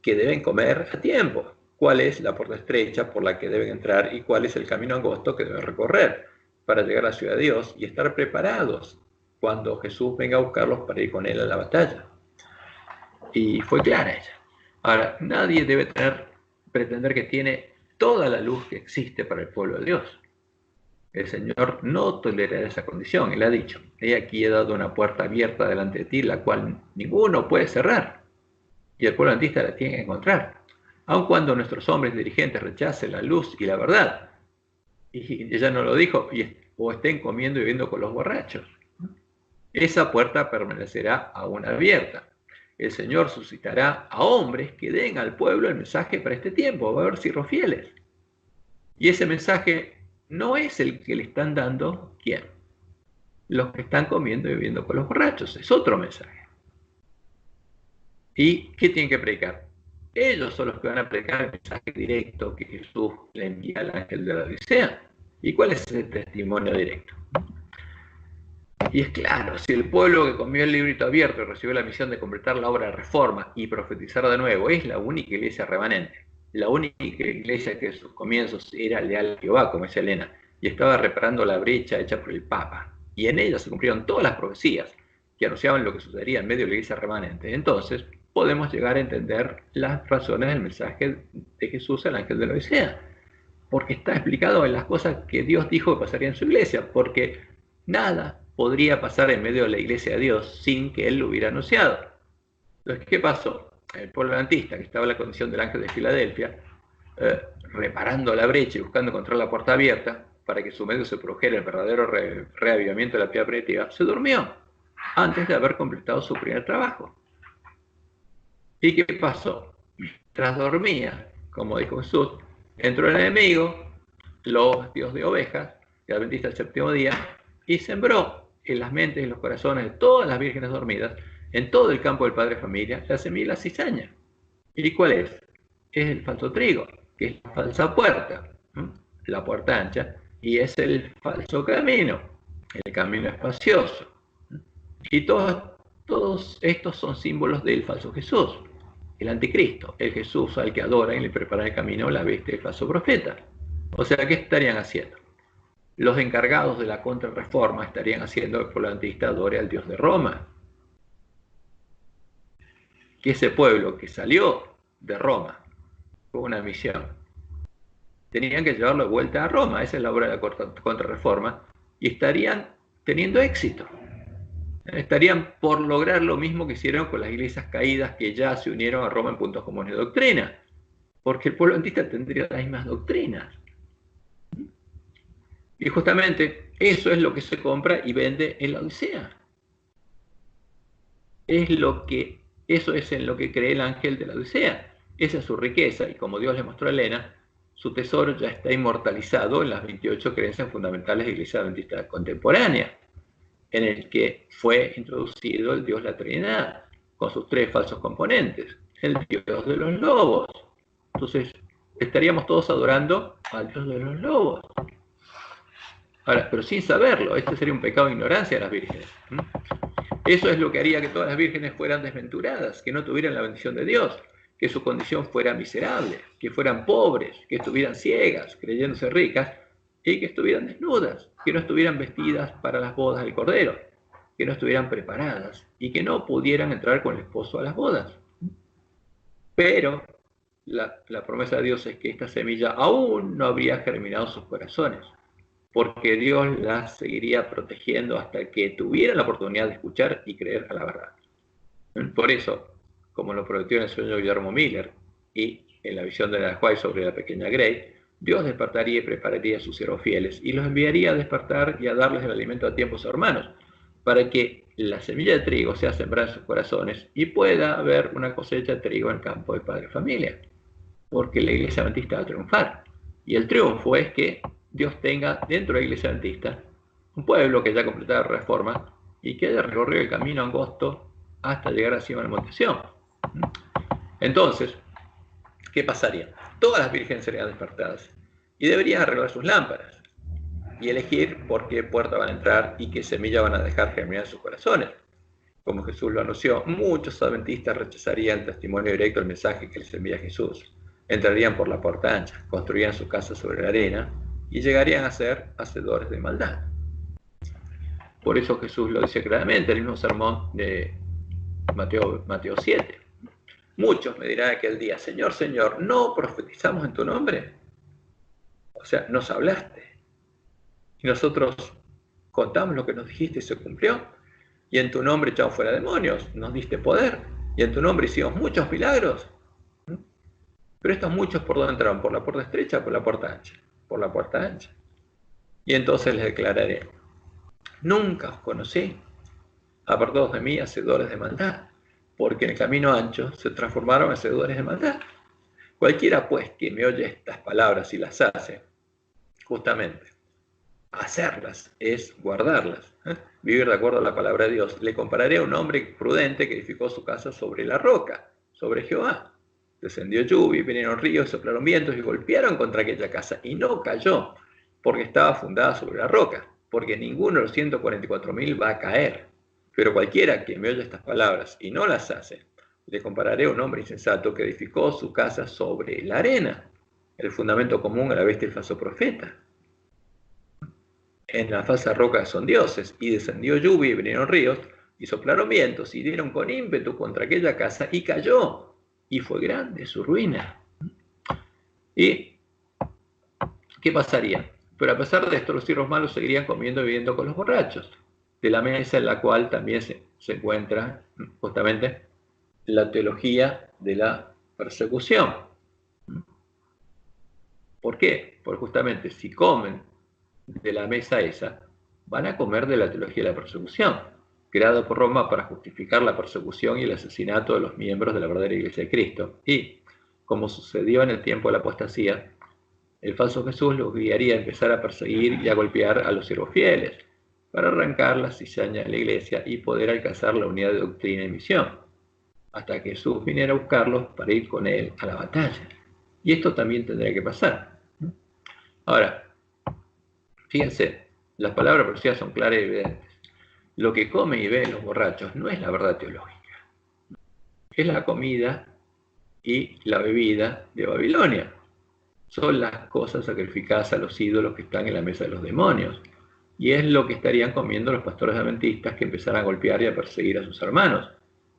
que deben comer a tiempo, cuál es la puerta estrecha por la que deben entrar y cuál es el camino angosto que deben recorrer para llegar a la ciudad de Dios y estar preparados cuando Jesús venga a buscarlos para ir con él a la batalla. Y fue clara ella. Ahora, nadie debe pretender que tiene toda la luz que existe para el pueblo de Dios. El Señor no tolerará esa condición. Él ha dicho, he aquí he dado una puerta abierta delante de ti, la cual ninguno puede cerrar. Y el pueblo adventista la tiene que encontrar. Aun cuando nuestros hombres dirigentes rechacen la luz y la verdad. Y ella no lo dijo, o estén comiendo y bebiendo con los borrachos. Esa puerta permanecerá aún abierta. El Señor suscitará a hombres que den al pueblo el mensaje para este tiempo. Va a haber siervos fieles. Y ese mensaje no es el que le están dando, ¿quién? Los que están comiendo y bebiendo con los borrachos. Es otro mensaje. ¿Y qué tienen que predicar? Ellos son los que van a predicar el mensaje directo que Jesús le envía al ángel de la Odisea. ¿Y cuál es ese testimonio directo? Y es claro, si el pueblo que comió el librito abierto y recibió la misión de completar la obra de reforma y profetizar de nuevo, es la única iglesia remanente, la única iglesia que en sus comienzos era leal a Jehová, como dice Elena, y estaba reparando la brecha hecha por el Papa, y en ella se cumplieron todas las profecías que anunciaban lo que sucedería en medio de la iglesia remanente. Entonces, podemos llegar a entender las razones del mensaje de Jesús al ángel de la Odisea, porque está explicado en las cosas que Dios dijo que pasarían en su iglesia, porque nada podría pasar en medio de la iglesia de Dios sin que Él lo hubiera anunciado. Entonces, ¿qué pasó? El pueblo adventista, que estaba en la condición del ángel de Filadelfia, reparando la brecha y buscando encontrar la puerta abierta para que su medio se produjera el verdadero reavivamiento de la piedad primitiva, se durmió antes de haber completado su primer trabajo. ¿Y qué pasó? Mientras dormía, como dijo Jesús, entró el enemigo, los vestidos de ovejas, el adventista del séptimo día, y sembró en las mentes y en los corazones de todas las vírgenes dormidas, en todo el campo del padre familia, la semilla de la cizaña. ¿Y cuál es? Es el falso trigo, que es la falsa puerta, la puerta ancha, y es el falso camino, el camino espacioso. Y todos estos son símbolos del falso Jesús, el anticristo, el Jesús al que adoran y le preparan el camino la bestia del falso profeta. O sea, ¿qué estarían haciendo? Los encargados de la contrarreforma estarían haciendo que el pueblo adventista adore al Dios de Roma. Que ese pueblo que salió de Roma con una misión, tenían que llevarlo de vuelta a Roma. Esa es la obra de la contrarreforma, y estarían teniendo éxito. Estarían por lograr lo mismo que hicieron con las iglesias caídas que ya se unieron a Roma en puntos comunes de doctrina, porque el pueblo adventista tendría las mismas doctrinas. Y justamente eso es lo que se compra y vende en la Odisea. Eso es en lo que cree el ángel de la Odisea. Esa es su riqueza, y como Dios le mostró a Elena, su tesoro ya está inmortalizado en las 28 creencias fundamentales de la Iglesia Adventista contemporánea, en el que fue introducido el Dios de la Trinidad, con sus 3 falsos componentes, el Dios de los lobos. Entonces, estaríamos todos adorando al Dios de los lobos. Ahora, pero sin saberlo, este sería un pecado de ignorancia de las vírgenes. Eso es lo que haría que todas las vírgenes fueran desventuradas, que no tuvieran la bendición de Dios, que su condición fuera miserable, que fueran pobres, que estuvieran ciegas, creyéndose ricas, y que estuvieran desnudas, que no estuvieran vestidas para las bodas del Cordero, que no estuvieran preparadas y que no pudieran entrar con el esposo a las bodas. Pero la promesa de Dios es que esta semilla aún no habría germinado en sus corazones, porque Dios las seguiría protegiendo hasta que tuvieran la oportunidad de escuchar y creer a la verdad. Por eso, como lo prometió en el sueño de Guillermo Miller y en la visión de la White sobre la pequeña Grey, Dios despertaría y prepararía a sus siervos fieles y los enviaría a despertar y a darles el alimento a tiempo a sus hermanos, para que la semilla de trigo sea sembrada en sus corazones y pueda haber una cosecha de trigo en el campo del padre familia, porque la iglesia adventista va a triunfar. Y el triunfo es que Dios tenga dentro de la iglesia adventista un pueblo que haya completado la reforma y que haya recorrido el camino angosto hasta llegar a la cima del monte Sión. Entonces, ¿qué pasaría? Todas las vírgenes serían despertadas y deberían arreglar sus lámparas y elegir por qué puerta van a entrar y qué semilla van a dejar germinar en sus corazones. Como Jesús lo anunció, muchos adventistas rechazarían el testimonio directo del mensaje que les envía Jesús. Entrarían por la puerta ancha, construirían su casa sobre la arena y llegarían a ser hacedores de maldad. Por eso Jesús lo dice claramente en el mismo sermón de Mateo 7. Muchos me dirán aquel día: Señor, Señor, ¿no profetizamos en tu nombre? O sea, nos hablaste y nosotros contamos lo que nos dijiste y se cumplió, y en tu nombre echamos fuera demonios, nos diste poder, y en tu nombre hicimos muchos milagros. Pero estos muchos, ¿por dónde entraron? ¿Por la puerta estrecha o por la puerta ancha? Por la puerta ancha. Y entonces les declararé: nunca os conocí, apartados de mí, hacedores de maldad, porque en el camino ancho se transformaron en hacedores de maldad. Cualquiera pues que me oye estas palabras y las hace, justamente, hacerlas es guardarlas, vivir de acuerdo a la palabra de Dios. Le compararé a un hombre prudente que edificó su casa sobre la roca, sobre Jehová. Descendió lluvia, vinieron ríos, soplaron vientos y golpearon contra aquella casa, y no cayó, porque estaba fundada sobre la roca, porque ninguno de los 144.000 va a caer. Pero cualquiera que me oye estas palabras y no las hace, le compararé a un hombre insensato que edificó su casa sobre la arena, el fundamento común a la bestia del falso profeta. En la falsa roca son dioses, y descendió lluvia y vinieron ríos, y soplaron vientos, y dieron con ímpetu contra aquella casa, y cayó, y fue grande su ruina. ¿Y qué pasaría? Pero a pesar de esto, los siervos malos seguirían comiendo y bebiendo con los borrachos, de la mesa en la cual también se encuentra justamente la teología de la persecución. ¿Por qué? Porque justamente si comen de la mesa esa, van a comer de la teología de la persecución, creada por Roma para justificar la persecución y el asesinato de los miembros de la verdadera Iglesia de Cristo. Y, como sucedió en el tiempo de la apostasía, el falso Jesús los guiaría a empezar a perseguir y a golpear a los siervos fieles, para arrancar la cizaña de la iglesia y poder alcanzar la unidad de doctrina y misión, hasta que Jesús viniera a buscarlos para ir con él a la batalla. Y esto también tendría que pasar. Ahora, fíjense, las palabras proféticas son claras y evidentes. Lo que comen y beben los borrachos no es la verdad teológica, es la comida y la bebida de Babilonia. Son las cosas sacrificadas a los ídolos que están en la mesa de los demonios. Y es lo que estarían comiendo los pastores adventistas que empezaran a golpear y a perseguir a sus hermanos,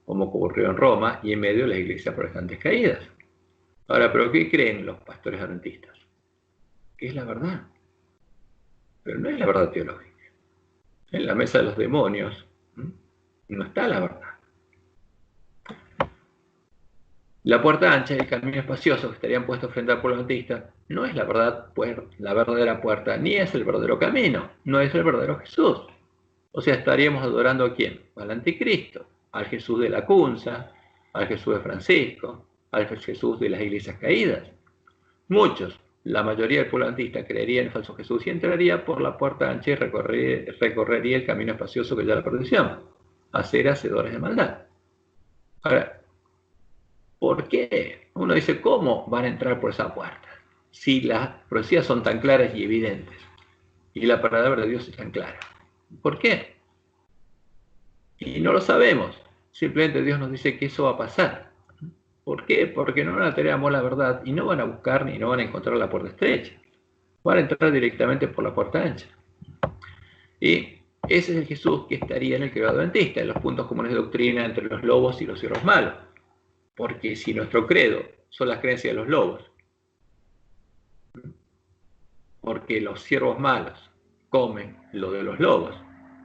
como ocurrió en Roma y en medio de las iglesias protestantes caídas. Ahora, ¿pero qué creen los pastores adventistas? Que es la verdad. Pero no es la verdad teológica. En la mesa de los demonios no está la verdad. La puerta ancha y el camino espacioso que estarían puestos frente al pueblo adventista no es la verdadera puerta, ni es el verdadero camino, no es el verdadero Jesús. O sea, estaríamos adorando ¿a quién? Al anticristo, al Jesús de la Cunza, al Jesús de Francisco, al Jesús de las iglesias caídas. Muchos, la mayoría del pueblo adventista creería en el falso Jesús y entraría por la puerta ancha y recorrería el camino espacioso que lleva a la perdición, a ser hacedores de maldad. Ahora, ¿por qué? Uno dice, ¿cómo van a entrar por esa puerta? Si las profecías son tan claras y evidentes, y la palabra de Dios es tan clara. ¿Por qué? Y no lo sabemos. Simplemente Dios nos dice que eso va a pasar. ¿Por qué? Porque no van a tener amor a la verdad y no van a buscar ni no van a encontrar la puerta estrecha. Van a entrar directamente por la puerta ancha. Y ese es el Jesús que estaría en el credo adventista, en los puntos comunes de doctrina entre los lobos y los siervos malos. Porque si nuestro credo son las creencias de los lobos, porque los siervos malos comen lo de los lobos,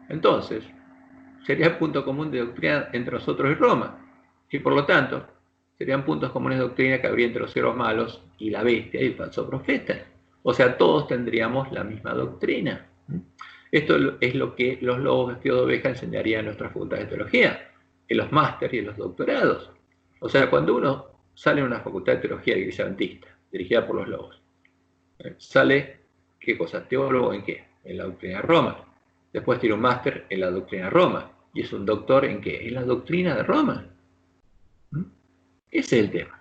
entonces sería el punto común de doctrina entre nosotros y Roma. Y por lo tanto, serían puntos comunes de doctrina que habría entre los siervos malos y la bestia y el falso profeta. O sea, todos tendríamos la misma doctrina. Esto es lo que los lobos vestidos de oveja enseñarían en nuestras facultades de teología, en los másteres y en los doctorados. O sea, cuando uno sale en una facultad de teología de la Iglesia Adventista, dirigida por los lobos, sale, ¿qué cosa? ¿Teólogo en qué? En la doctrina de Roma. Después tiene un máster en la doctrina de Roma. ¿Y es un doctor en qué? En la doctrina de Roma. Ese es el tema.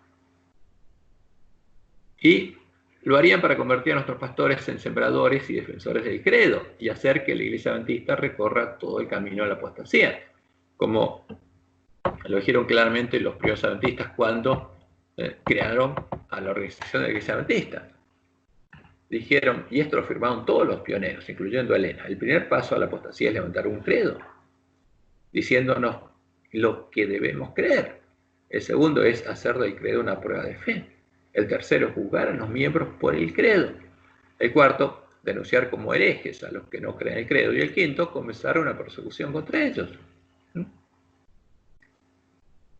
Y lo harían para convertir a nuestros pastores en sembradores y defensores del credo y hacer que la Iglesia Adventista recorra todo el camino a la apostasía, como lo dijeron claramente los primeros adventistas cuando crearon a la organización de la Iglesia Adventista. Dijeron, y esto lo firmaron todos los pioneros, incluyendo a Elena, el primer paso a la apostasía es levantar un credo, diciéndonos lo que debemos creer. El segundo es hacer del credo una prueba de fe. El tercero, juzgar a los miembros por el credo. El cuarto, denunciar como herejes a los que no creen el credo. Y el quinto, comenzar una persecución contra ellos.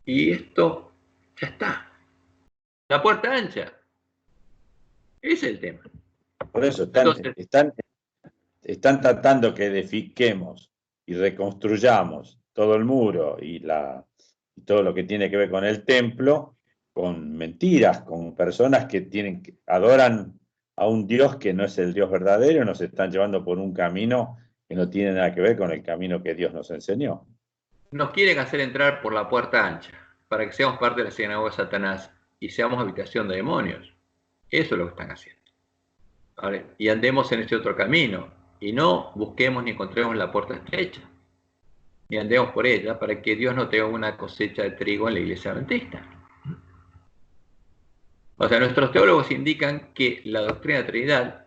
Y esto ya está. La puerta ancha. Ese es el tema. Por eso están tratando que edifiquemos y reconstruyamos todo el muro y todo lo que tiene que ver con el templo, con mentiras, con personas que adoran a un Dios que no es el Dios verdadero y nos están llevando por un camino que no tiene nada que ver con el camino que Dios nos enseñó. Nos quieren hacer entrar por la puerta ancha, para que seamos parte de la sinagoga de Satanás y seamos habitación de demonios. Eso es lo que están haciendo. Ahora, y andemos en este otro camino, y no busquemos ni encontremos la puerta estrecha, ni andemos por ella para que Dios no tenga una cosecha de trigo en la Iglesia Adventista. O sea, nuestros teólogos indican que la doctrina de Trinidad,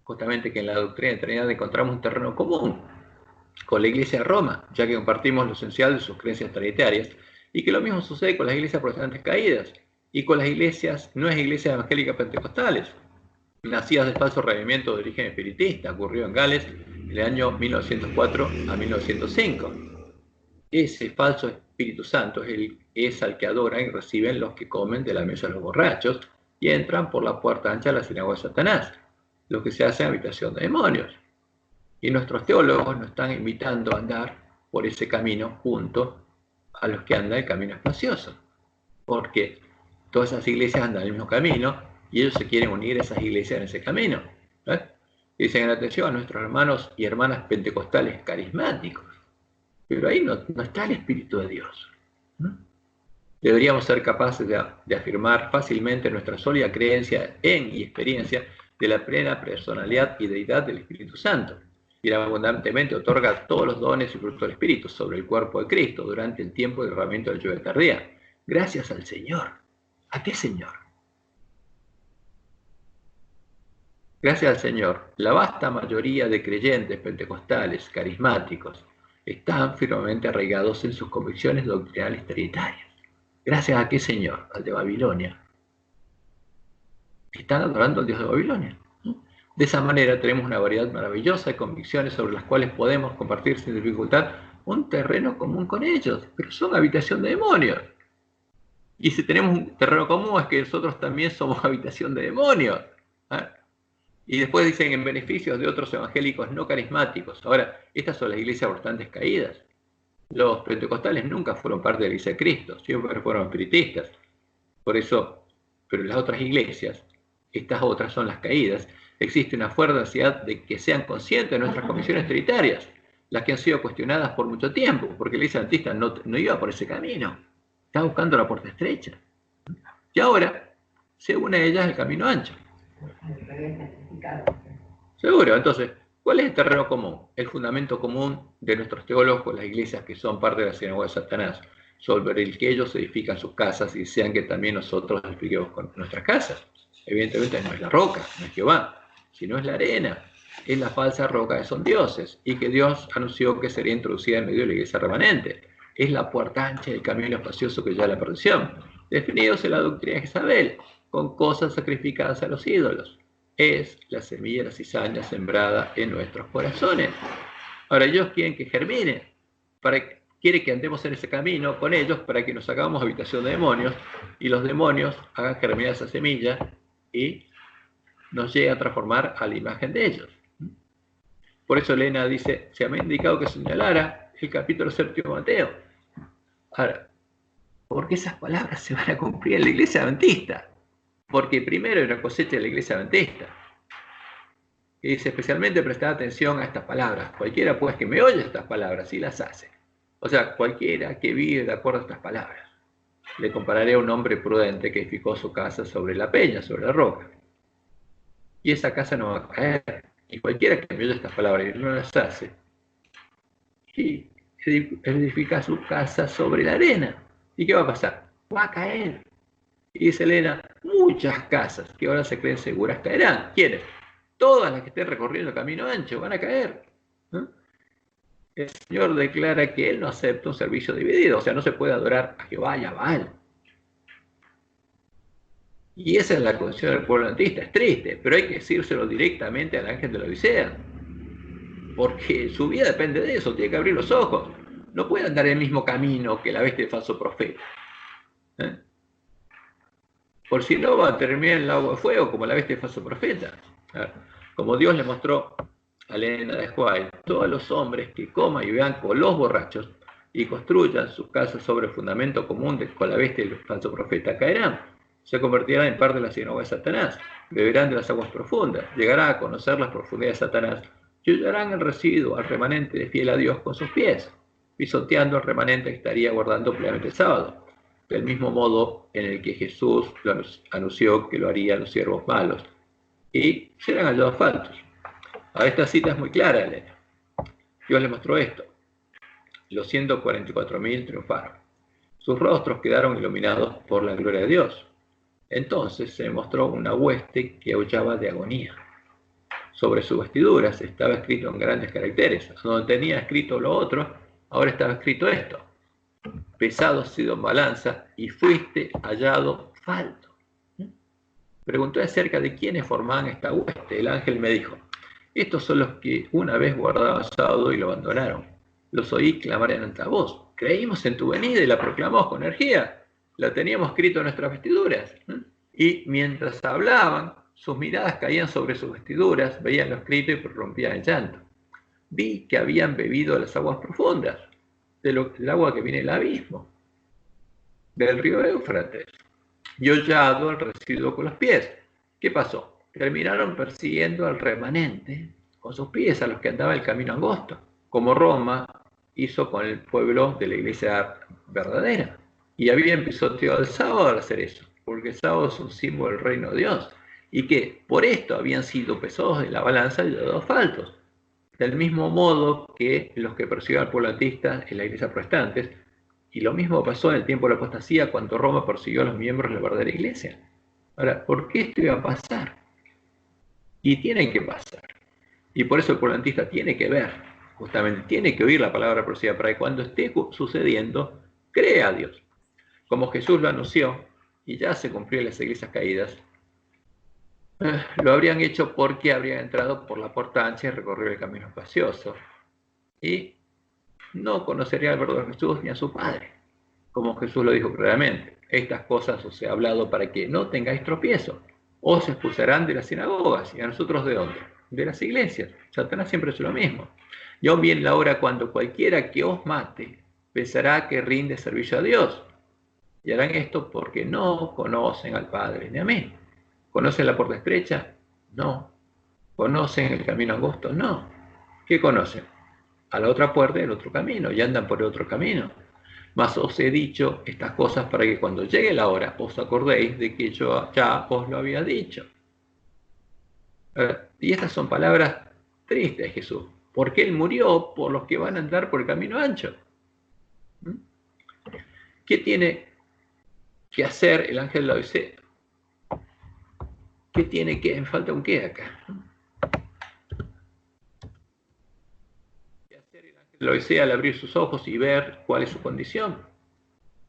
justamente que en la doctrina de Trinidad encontramos un terreno común con la Iglesia de Roma, ya que compartimos lo esencial de sus creencias trinitarias, y que lo mismo sucede con las iglesias protestantes caídas, y con las nuevas iglesias evangélicas pentecostales, nacidas del falso revivimiento de origen espiritista, ocurrió en Gales en el año 1904 a 1905. Ese falso Espíritu Santo es al que adoran y reciben los que comen de la mesa de los borrachos y entran por la puerta ancha de la sinagoga de Satanás, los que se hacen habitación de demonios. Y nuestros teólogos nos están invitando a andar por ese camino junto a los que andan el camino espacioso, porque todas esas iglesias andan el mismo camino Y ellos se quieren unir a esas iglesias en ese camino. Y dicen, atención a nuestros hermanos y hermanas pentecostales carismáticos. Pero ahí no está el Espíritu de Dios. Deberíamos ser capaces de afirmar fácilmente nuestra sólida creencia en y experiencia de la plena personalidad y deidad del Espíritu Santo. Y abundantemente otorga todos los dones y frutos del Espíritu sobre el cuerpo de Cristo durante el tiempo del derramamiento de la lluvia tardía. Gracias al Señor. ¿A qué Señor? Gracias al Señor, la vasta mayoría de creyentes pentecostales, carismáticos, están firmemente arraigados en sus convicciones doctrinales trinitarias. Gracias a qué Señor, al de Babilonia. Están adorando al Dios de Babilonia. De esa manera tenemos una variedad maravillosa de convicciones sobre las cuales podemos compartir sin dificultad un terreno común con ellos, pero son habitación de demonios. Y si tenemos un terreno común es que nosotros también somos habitación de demonios. Y después dicen en beneficios de otros evangélicos no carismáticos. Ahora, estas son las iglesias bastantes caídas. Los pentecostales nunca fueron parte de la iglesia de Cristo, siempre fueron espiritistas. Por eso, pero en las otras iglesias, estas otras son las caídas, existe una fuerte necesidad de que sean conscientes de nuestras convicciones trinitarias, las que han sido cuestionadas por mucho tiempo, porque la iglesia adventista no iba por ese camino, estaba buscando la puerta estrecha. Y ahora se une a ellas el camino ancho. Seguro, entonces, ¿cuál es el terreno común? El fundamento común de nuestros teólogos, las iglesias que son parte de la sinagoga de Satanás, sobre el que ellos edifican sus casas y desean que también nosotros edifiquemos con nuestras casas. Evidentemente no es la roca, no es Jehová, sino es la arena, es la falsa roca que son dioses y que Dios anunció que sería introducida en medio de la iglesia remanente. Es la puerta ancha del camino espacioso que lleva a la perdición, definidos en la doctrina de Jezabel, con cosas sacrificadas a los ídolos. Es la semilla de la cizaña sembrada en nuestros corazones. Ahora ellos quieren que germine, quiere que andemos en ese camino con ellos para que nos hagamos habitación de demonios y los demonios hagan germinar esa semilla y nos llegue a transformar a la imagen de ellos. Por eso Elena dice, se me ha indicado que señalara el capítulo 7 de Mateo. Ahora, ¿por qué esas palabras se van a cumplir en la iglesia adventista? Porque primero hay una cosecha de la iglesia adventista. Y dice, especialmente prestad atención a estas palabras. Cualquiera pues que me oye estas palabras y las hace. O sea, cualquiera que vive de acuerdo a estas palabras. Le compararé a un hombre prudente que edificó su casa sobre la peña, sobre la roca. Y esa casa no va a caer. Y cualquiera que me oye estas palabras y no las hace, y edifica su casa sobre la arena. ¿Y qué va a pasar? Va a caer. Y dice Elena, muchas casas que ahora se creen seguras caerán. ¿Quiénes? Todas las que estén recorriendo el camino ancho van a caer. ¿No? El Señor declara que Él no acepta un servicio dividido, o sea, no se puede adorar a Jehová y a Baal. Y esa es la condición del pueblo adventista. Es triste, pero hay que decírselo directamente al ángel de la Odisea, porque su vida depende de eso, tiene que abrir los ojos. No puede andar el mismo camino que la bestia del falso profeta. Por si no, va a terminar en el agua de fuego como la bestia del falso profeta. Como Dios le mostró a Elena de White, todos los hombres que coman y vean con los borrachos y construyan sus casas sobre el fundamento común con la bestia del falso profeta caerán. Se convertirán en parte de la sinagoga de Satanás, beberán de las aguas profundas, llegarán a conocer las profundidades de Satanás y hollarán el residuo al remanente de fiel a Dios con sus pies, pisoteando al remanente que estaría guardando plenamente el sábado, del mismo modo en el que Jesús lo anunció que lo harían los siervos malos, y serán hallados faltos. Ahora esta cita es muy clara, Elena. Dios le mostró esto. Los 144.000 triunfaron. Sus rostros quedaron iluminados por la gloria de Dios. Entonces se mostró una hueste que aullaba de agonía. Sobre sus vestiduras estaba escrito en grandes caracteres. Donde tenía escrito lo otro, ahora estaba escrito esto: pesado has sido en balanza y fuiste hallado falto. Pregunté acerca de quiénes formaban esta hueste. El ángel me dijo: estos son los que una vez guardaban sábado y lo abandonaron. Los oí clamar en alta voz: creímos en tu venida y la proclamamos con energía. La teníamos escrito en nuestras vestiduras. Y mientras hablaban, sus miradas caían sobre sus vestiduras, veían lo escrito y prorrumpían en llanto. Vi que habían bebido las aguas profundas, del agua que viene del abismo, del río Éufrates, y hollado el residuo con los pies. ¿Qué pasó? Terminaron persiguiendo al remanente con sus pies a los que andaban el camino angosto, como Roma hizo con el pueblo de la iglesia verdadera. Y habían pisoteado el sábado al hacer eso, porque el sábado es un símbolo del reino de Dios. Y que por esto habían sido pesados en la balanza y dados faltos. Del mismo modo que los que persiguieron al pueblo antista en la iglesia protestante, y lo mismo pasó en el tiempo de la apostasía cuando Roma persiguió a los miembros de la verdadera iglesia. Ahora, ¿por qué esto iba a pasar? Y tiene que pasar. Y por eso el pueblo antista tiene que ver, justamente, tiene que oír la palabra profecía para que cuando esté sucediendo, crea a Dios. Como Jesús lo anunció, y ya se cumplió en las iglesias caídas, lo habrían hecho porque habrían entrado por la puerta ancha y recorrido el camino espacioso. Y no conocería al verdadero Jesús ni a su Padre. Como Jesús lo dijo claramente, estas cosas os he hablado para que no tengáis tropiezo. Os expulsarán de las sinagogas. ¿Y a nosotros de dónde? De las iglesias. Satanás siempre es lo mismo. Y aún viene la hora cuando cualquiera que os mate pensará que rinde servicio a Dios. Y harán esto porque no conocen al Padre ni a mí. ¿Conocen la puerta estrecha? No. ¿Conocen el camino angosto? No. ¿Qué conocen? A la otra puerta y el otro camino, y andan por el otro camino. Mas os he dicho estas cosas para que cuando llegue la hora os acordéis de que yo ya os lo había dicho. Y estas son palabras tristes de Jesús, porque Él murió por los que van a andar por el camino ancho. ¿Qué tiene que hacer el ángel de la Odisea? ¿Qué tiene que? Falta un qué acá. ¿Qué hacer el ángel de la Odisea al abrir sus ojos y ver cuál es su condición?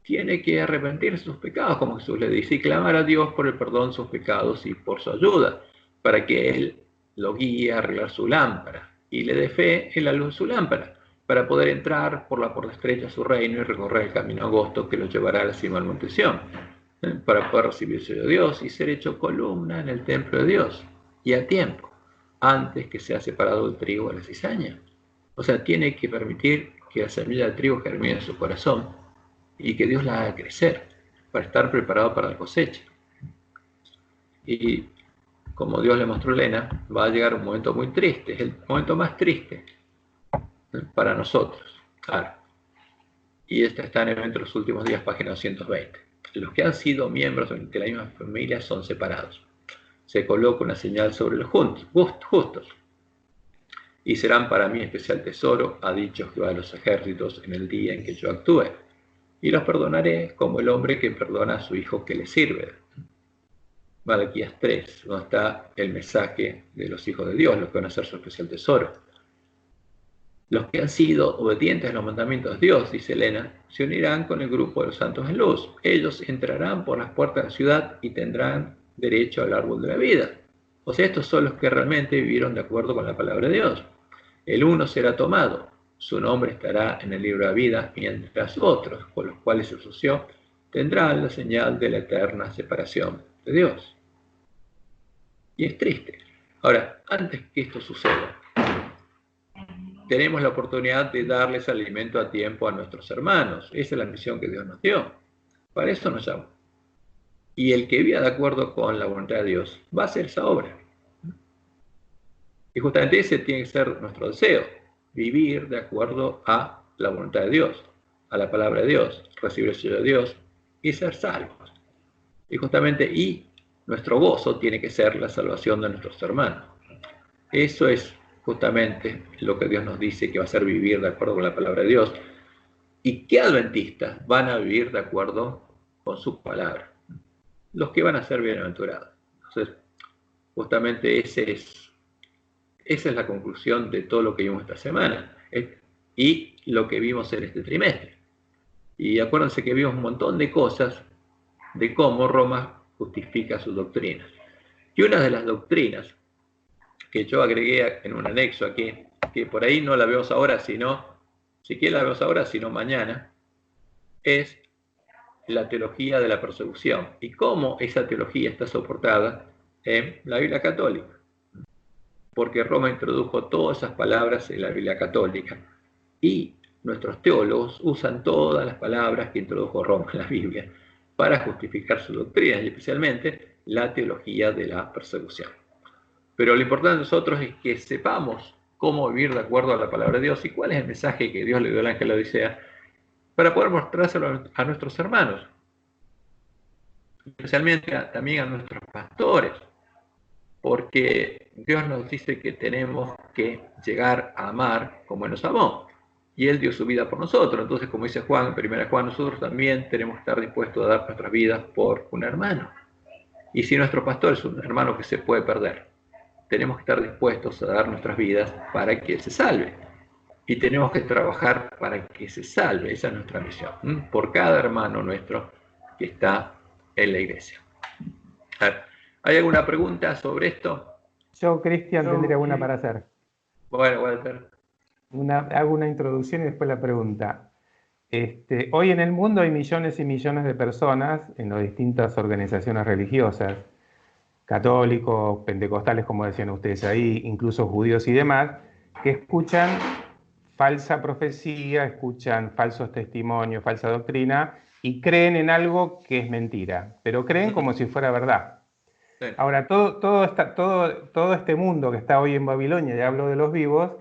Tiene que arrepentirse de sus pecados, como Jesús le dice, y clamar a Dios por el perdón de sus pecados y por su ayuda, para que Él lo guíe a arreglar su lámpara y le dé fe en la luz de su lámpara, para poder entrar por la puerta estrecha a su reino y recorrer el camino angosto que lo llevará a la cima del monte Sión, para poder recibirse de Dios y ser hecho columna en el templo de Dios, y a tiempo, antes que sea separado el trigo de la cizaña. O sea, tiene que permitir que la semilla del trigo germine en su corazón y que Dios la haga crecer para estar preparado para la cosecha. Y como Dios le mostró a Elena, va a llegar un momento muy triste, es el momento más triste para nosotros, claro. Y este está en el evento de los últimos días, página 220. Los que han sido miembros de la misma familia son separados. Se coloca una señal sobre los justos. Y serán para mí especial tesoro, ha dicho Jehová de los ejércitos, en el día en que yo actúe. Y los perdonaré como el hombre que perdona a su hijo que le sirve. Malaquías 3, donde está el mensaje de los hijos de Dios, los que van a ser su especial tesoro. Los que han sido obedientes a los mandamientos de Dios, dice Elena, se unirán con el grupo de los santos en luz. Ellos entrarán por las puertas de la ciudad y tendrán derecho al árbol de la vida. O sea, estos son los que realmente vivieron de acuerdo con la palabra de Dios. El uno será tomado, su nombre estará en el libro de la vida, mientras otros, con los cuales se asoció, tendrán la señal de la eterna separación de Dios. Y es triste. Ahora, antes que esto suceda, tenemos la oportunidad de darles alimento a tiempo a nuestros hermanos. Esa es la misión que Dios nos dio. Para eso nos llamó. Y el que viva de acuerdo con la voluntad de Dios va a hacer esa obra. Y justamente ese tiene que ser nuestro deseo. Vivir de acuerdo a la voluntad de Dios, a la palabra de Dios, recibir el sello de Dios y ser salvos. Y justamente, nuestro gozo tiene que ser la salvación de nuestros hermanos. Eso es justamente lo que Dios nos dice que va a ser vivir de acuerdo con la palabra de Dios. ¿Y qué adventistas van a vivir de acuerdo con su palabra? Los que van a ser bienaventurados. Entonces, justamente esa es la conclusión de todo lo que vimos esta semana y lo que vimos en este trimestre. Y acuérdense que vimos un montón de cosas de cómo Roma justifica sus doctrinas. Y una de las doctrinas que yo agregué en un anexo aquí, que por ahí no la vemos ahora, siquiera la vemos ahora, sino mañana, es la teología de la persecución y cómo esa teología está soportada en la Biblia católica. Porque Roma introdujo todas esas palabras en la Biblia católica y nuestros teólogos usan todas las palabras que introdujo Roma en la Biblia para justificar sus doctrinas, y especialmente la teología de la persecución. Pero lo importante de nosotros es que sepamos cómo vivir de acuerdo a la palabra de Dios y cuál es el mensaje que Dios le dio al ángel de la Odisea para poder mostrárselo a nuestros hermanos, especialmente también a nuestros pastores, porque Dios nos dice que tenemos que llegar a amar como Él nos amó, y Él dio su vida por nosotros. Entonces, como dice Juan, en 1 Juan, nosotros también tenemos que estar dispuestos a dar nuestras vidas por un hermano. Y si nuestro pastor es un hermano que se puede perder, tenemos que estar dispuestos a dar nuestras vidas para que Él se salve. Y tenemos que trabajar para que se salve. Esa es nuestra misión, por cada hermano nuestro que está en la iglesia. A ver, ¿hay alguna pregunta sobre esto? Yo, Cristian, tendría una para hacer. Bueno, Walter. Hago una introducción y después la pregunta. Hoy en el mundo hay millones y millones de personas en las distintas organizaciones religiosas, católicos, pentecostales, como decían ustedes ahí, incluso judíos y demás, que escuchan falsa profecía, escuchan falsos testimonios, falsa doctrina y creen en algo que es mentira, pero creen como si fuera verdad. Sí. Ahora, todo este mundo que está hoy en Babilonia, y hablo de los vivos,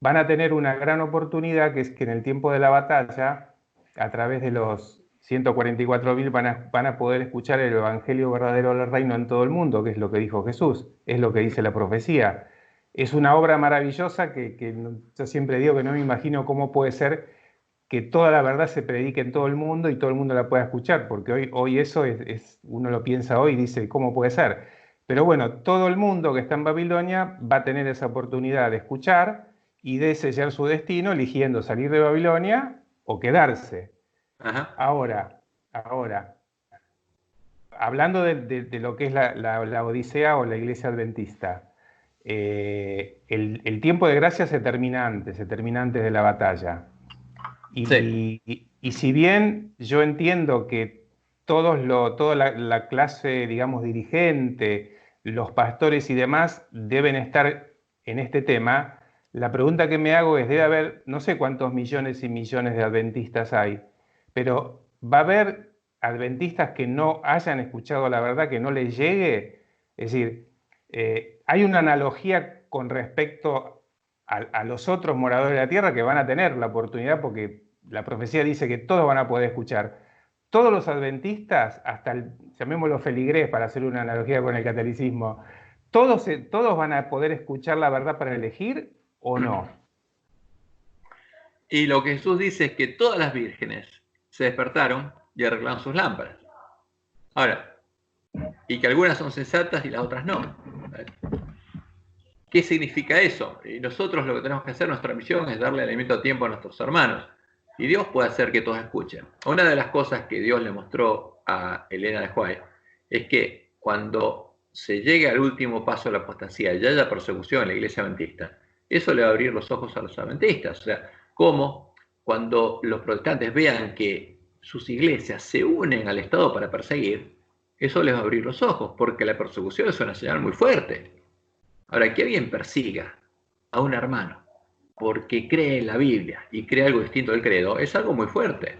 van a tener una gran oportunidad, que es que en el tiempo de la batalla, a través de los 144.000 van a poder escuchar el evangelio verdadero del reino en todo el mundo, que es lo que dijo Jesús, es lo que dice la profecía. Es una obra maravillosa que yo siempre digo que no me imagino cómo puede ser que toda la verdad se predique en todo el mundo y todo el mundo la pueda escuchar, porque hoy eso uno lo piensa hoy y dice, ¿cómo puede ser? Pero bueno, todo el mundo que está en Babilonia va a tener esa oportunidad de escuchar y de sellar su destino eligiendo salir de Babilonia o quedarse. Ajá. Ahora, hablando de lo que es la Odisea o la Iglesia Adventista, el tiempo de gracia se termina antes de la batalla. Sí. Y si bien yo entiendo que toda la clase, digamos, dirigente, los pastores y demás deben estar en este tema, la pregunta que me hago es, debe haber, no sé cuántos millones y millones de adventistas hay, pero ¿va a haber adventistas que no hayan escuchado la verdad, que no les llegue? Es decir, hay una analogía con respecto a los otros moradores de la tierra que van a tener la oportunidad, porque la profecía dice que todos van a poder escuchar. Todos los adventistas, hasta llamémoslo feligrés para hacer una analogía con el catolicismo, ¿todos van a poder escuchar la verdad para elegir o no? Y lo que Jesús dice es que todas las vírgenes se despertaron y arreglaron sus lámparas. Ahora, y que algunas son sensatas y las otras no. ¿Qué significa eso? Y nosotros lo que tenemos que hacer, nuestra misión es darle alimento a tiempo a nuestros hermanos. Y Dios puede hacer que todos escuchen. Una de las cosas que Dios le mostró a Elena de White es que cuando se llegue al último paso de la apostasía y haya persecución en la iglesia adventista, eso le va a abrir los ojos a los adventistas. O sea, como cuando los protestantes vean que sus iglesias se unen al Estado para perseguir, eso les va a abrir los ojos, porque la persecución es una señal muy fuerte. Ahora, que alguien persiga a un hermano porque cree en la Biblia y cree algo distinto del credo, es algo muy fuerte.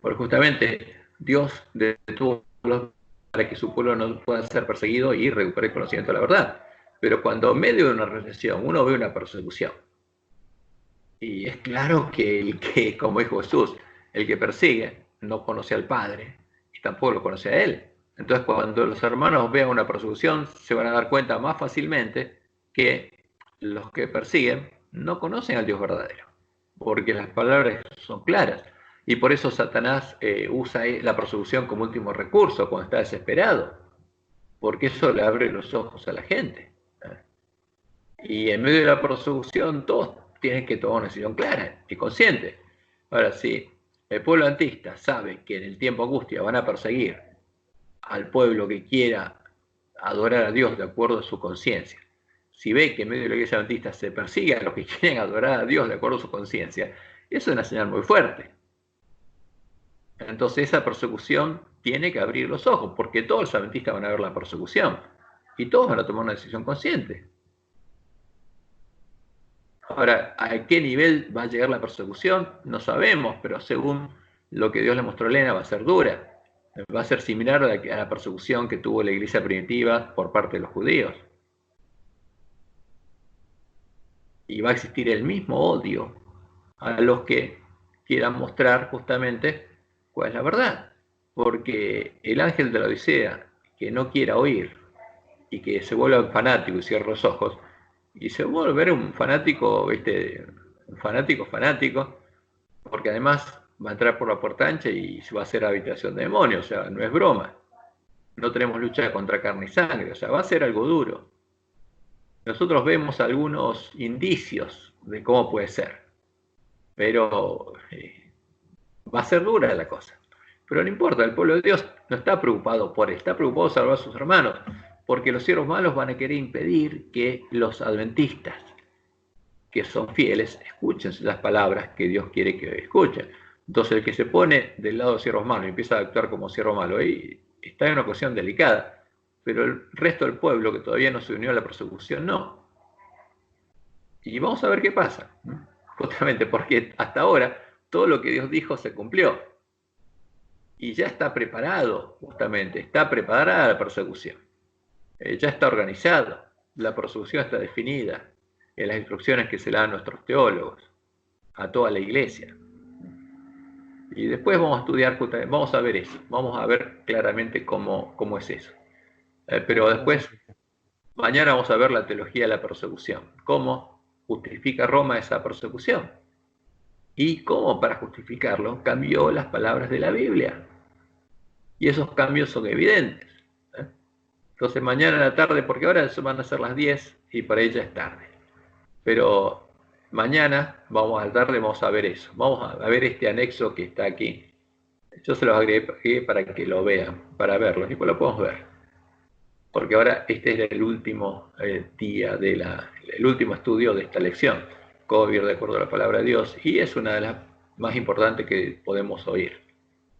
Porque justamente Dios detuvo para que su pueblo no pueda ser perseguido y recupere el conocimiento de la verdad. Pero cuando en medio de una recesión uno ve una persecución, y es claro que el que, como dijo Jesús, el que persigue no conoce al Padre y tampoco lo conoce a Él. Entonces, cuando los hermanos vean una persecución, se van a dar cuenta más fácilmente que los que persiguen no conocen al Dios verdadero, porque las palabras son claras. Y por eso Satanás usa la persecución como último recurso cuando está desesperado, porque eso le abre los ojos a la gente. Y en medio de la persecución, todos tienen que tomar una decisión clara y consciente. Ahora, si el pueblo adventista sabe que en el tiempo de angustia van a perseguir al pueblo que quiera adorar a Dios de acuerdo a su conciencia, si ve que en medio de la iglesia adventista se persigue a los que quieren adorar a Dios de acuerdo a su conciencia, eso es una señal muy fuerte. Entonces esa persecución tiene que abrir los ojos, porque todos los adventistas van a ver la persecución y todos van a tomar una decisión consciente. Ahora, ¿a qué nivel va a llegar la persecución? No sabemos, pero según lo que Dios le mostró a Elena, va a ser dura. Va a ser similar a la persecución que tuvo la iglesia primitiva por parte de los judíos. Y va a existir el mismo odio a los que quieran mostrar justamente cuál es la verdad. Porque el ángel de la Odisea, que no quiera oír y que se vuelva fanático y cierre los ojos, y se vuelve a ver un fanático, un fanático, porque además va a entrar por la puerta ancha y se va a hacer habitación de demonios, o sea, no es broma. No tenemos lucha contra carne y sangre, o sea, va a ser algo duro. Nosotros vemos algunos indicios de cómo puede ser, pero va a ser dura la cosa. Pero no importa, el pueblo de Dios no está preocupado por él, está preocupado por salvar a sus hermanos, porque los siervos malos van a querer impedir que los adventistas, que son fieles, escuchen las palabras que Dios quiere que escuchen. Entonces el que se pone del lado de los siervos malos y empieza a actuar como siervo malo, ahí está en una cuestión delicada, pero el resto del pueblo que todavía no se unió a la persecución, no. Y vamos a ver qué pasa, justamente porque hasta ahora todo lo que Dios dijo se cumplió. Y ya está preparado, justamente, está preparada la persecución. Ya está organizado, la persecución está definida en las instrucciones que se le dan a nuestros teólogos, a toda la iglesia. Y después vamos a estudiar, vamos a ver eso, vamos a ver claramente cómo es eso. Pero después, mañana vamos a ver la teología de la persecución, cómo justifica Roma esa persecución y cómo para justificarlo cambió las palabras de la Biblia. Y esos cambios son evidentes. Entonces mañana a la tarde, porque ahora van a ser las 10 y para ella es tarde. Pero mañana, a la tarde, vamos a ver eso. Vamos a ver este anexo que está aquí. Yo se los agregué para que lo vean, para verlo. Y pues lo podemos ver. Porque ahora este es el último día, el último estudio de esta lección. Cómo vivir de acuerdo a la palabra de Dios. Y es una de las más importantes que podemos oír.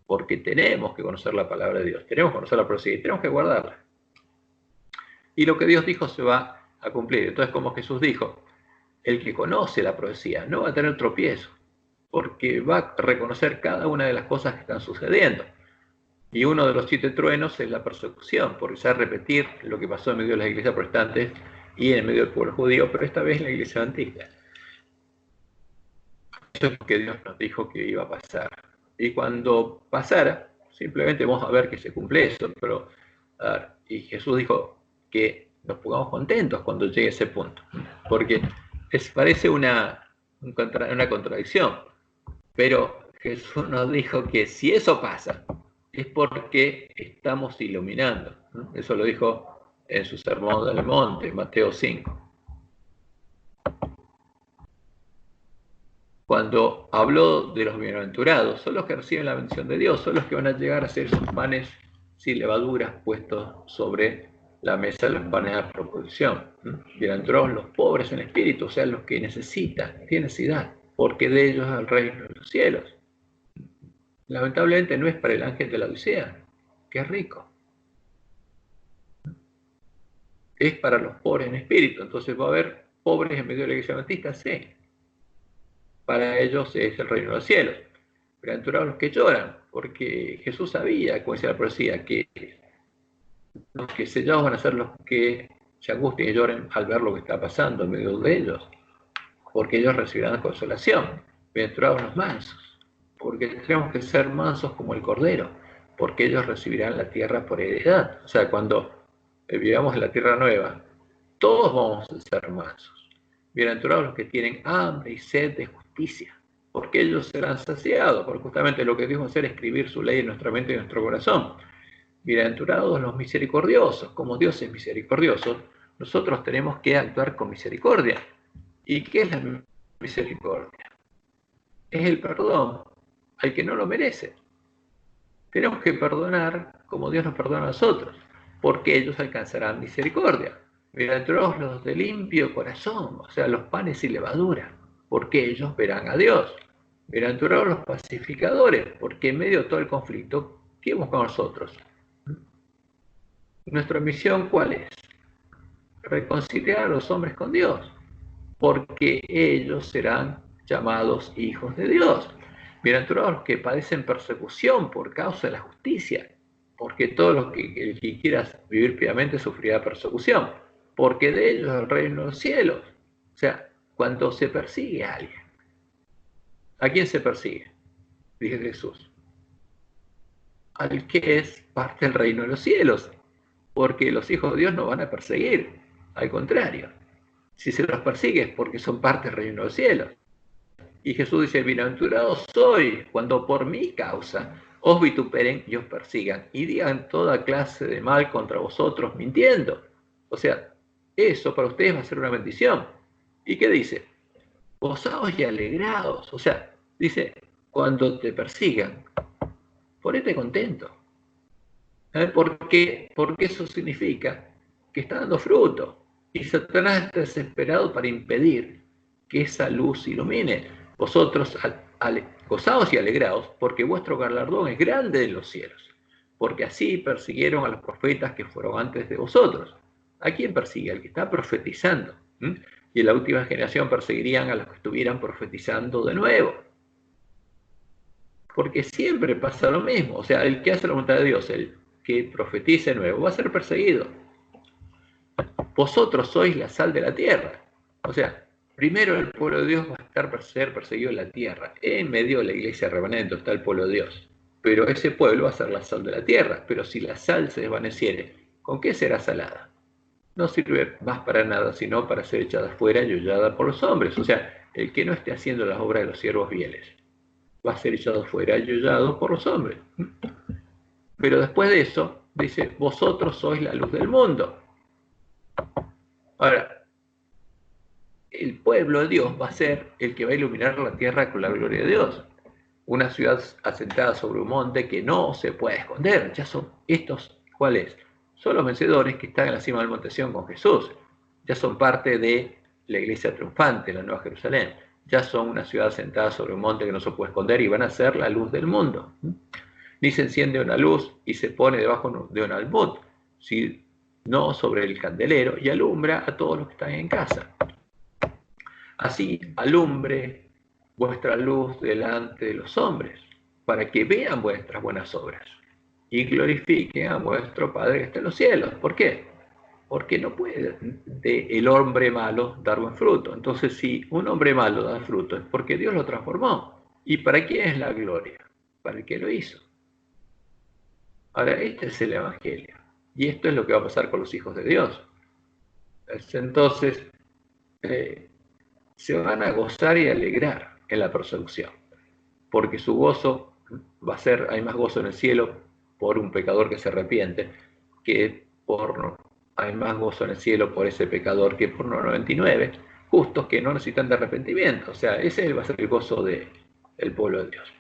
Porque tenemos que conocer la palabra de Dios. Tenemos que conocer la profecía y tenemos que guardarla. Y lo que Dios dijo se va a cumplir. Entonces, como Jesús dijo, el que conoce la profecía no va a tener tropiezo, porque va a reconocer cada una de las cosas que están sucediendo. Y uno de los 7 truenos es la persecución, porque se va a repetir lo que pasó en medio de las iglesias protestantes y en medio del pueblo judío, pero esta vez en la iglesia adventista. Eso es lo que Dios nos dijo que iba a pasar. Y cuando pasara, simplemente vamos a ver que se cumple eso. Pero, y Jesús dijo que nos pongamos contentos cuando llegue ese punto, porque parece una contradicción, pero Jesús nos dijo que si eso pasa es porque estamos iluminando, ¿no? Eso lo dijo en su sermón del monte, Mateo 5. Cuando habló de los bienaventurados, son los que reciben la bendición de Dios, son los que van a llegar a ser esos panes sin levaduras puestos sobre la mesa de los panes de la proposición. Bienaventurados los pobres en espíritu, o sea, los que necesitan, tienen necesidad, porque de ellos es el reino de los cielos. Lamentablemente no es para el ángel de la Odisea, que es rico. Es para los pobres en espíritu. Entonces va a haber pobres en medio de la iglesia adventista, sí. Para ellos es el reino de los cielos. Bienaventurados los que lloran, porque Jesús sabía, como decía la profecía, que los que sellados van a ser los que se angustien y lloren al ver lo que está pasando en medio de ellos, porque ellos recibirán consolación. Bienaventurados los mansos, porque tenemos que ser mansos como el cordero, porque ellos recibirán la tierra por heredad. O sea, cuando vivamos en la tierra nueva, todos vamos a ser mansos. Bienaventurados los que tienen hambre y sed de justicia, porque ellos serán saciados, porque justamente lo que Dios va a hacer es escribir su ley en nuestra mente y en nuestro corazón. Bienaventurados los misericordiosos, como Dios es misericordioso, nosotros tenemos que actuar con misericordia. ¿Y qué es la misericordia? Es el perdón al que no lo merece. Tenemos que perdonar como Dios nos perdona a nosotros, porque ellos alcanzarán misericordia. Bienaventurados los de limpio corazón, o sea, los panes sin levadura, porque ellos verán a Dios. Bienaventurados los pacificadores, porque en medio de todo el conflicto, ¿qué buscamos nosotros? ¿Nuestra misión cuál es? Reconciliar a los hombres con Dios, porque ellos serán llamados hijos de Dios. Bienaventurados los que padecen persecución por causa de la justicia, porque el que quiera vivir piamente sufrirá persecución, porque de ellos es el reino de los cielos. O sea, cuando se persigue a alguien, ¿a quién se persigue? Dice Jesús. Al que es parte del reino de los cielos, porque los hijos de Dios no van a perseguir, al contrario. Si se los persigue es porque son parte del reino de los cielos. Y Jesús dice, bienaventurado soy cuando por mi causa os vituperen y os persigan y digan toda clase de mal contra vosotros mintiendo. O sea, eso para ustedes va a ser una bendición. ¿Y qué dice? Gozaos y alegraos. O sea, dice, cuando te persigan, ponete contento. ¿Por qué? Porque eso significa que está dando fruto. Y Satanás está desesperado para impedir que esa luz ilumine. Vosotros gozaos y alegraos, porque vuestro galardón es grande en los cielos. Porque así persiguieron a los profetas que fueron antes de vosotros. ¿A quién persigue? Al que está profetizando. Y en la última generación perseguirían a los que estuvieran profetizando de nuevo. Porque siempre pasa lo mismo. O sea, el que hace la voluntad de Dios, el que profetice de nuevo, va a ser perseguido. Vosotros sois la sal de la tierra. O sea, primero el pueblo de Dios va a ser perseguido en la tierra. En medio de la iglesia remanente está el pueblo de Dios. Pero ese pueblo va a ser la sal de la tierra. Pero si la sal se desvaneciere, ¿con qué será salada? No sirve más para nada, sino para ser echada fuera y hollada por los hombres. O sea, el que no esté haciendo las obras de los siervos fieles va a ser echado fuera y hollado por los hombres. Pero después de eso, dice, vosotros sois la luz del mundo. Ahora, el pueblo de Dios va a ser el que va a iluminar la tierra con la gloria de Dios. Una ciudad asentada sobre un monte que no se puede esconder. Ya son estos, ¿cuáles? Son los vencedores que están en la cima del monte Sión con Jesús. Ya son parte de la iglesia triunfante, la Nueva Jerusalén. Ya son una ciudad asentada sobre un monte que no se puede esconder y van a ser la luz del mundo. Ni se enciende una luz y se pone debajo de un almud, sino sobre el candelero y alumbra a todos los que están en casa. Así alumbre vuestra luz delante de los hombres, para que vean vuestras buenas obras y glorifiquen a vuestro Padre que está en los cielos. ¿Por qué? Porque no puede el hombre malo dar buen fruto. Entonces, si un hombre malo da fruto, es porque Dios lo transformó. ¿Y para quién es la gloria? Para el que lo hizo. Ahora, este es el Evangelio. Y esto es lo que va a pasar con los hijos de Dios. Entonces, se van a gozar y alegrar en la persecución. Porque su gozo va a ser, hay más gozo en el cielo por un pecador que se arrepiente, hay más gozo en el cielo por ese pecador que por 99 justos que no necesitan de arrepentimiento. O sea, ese va a ser el gozo del pueblo de Dios.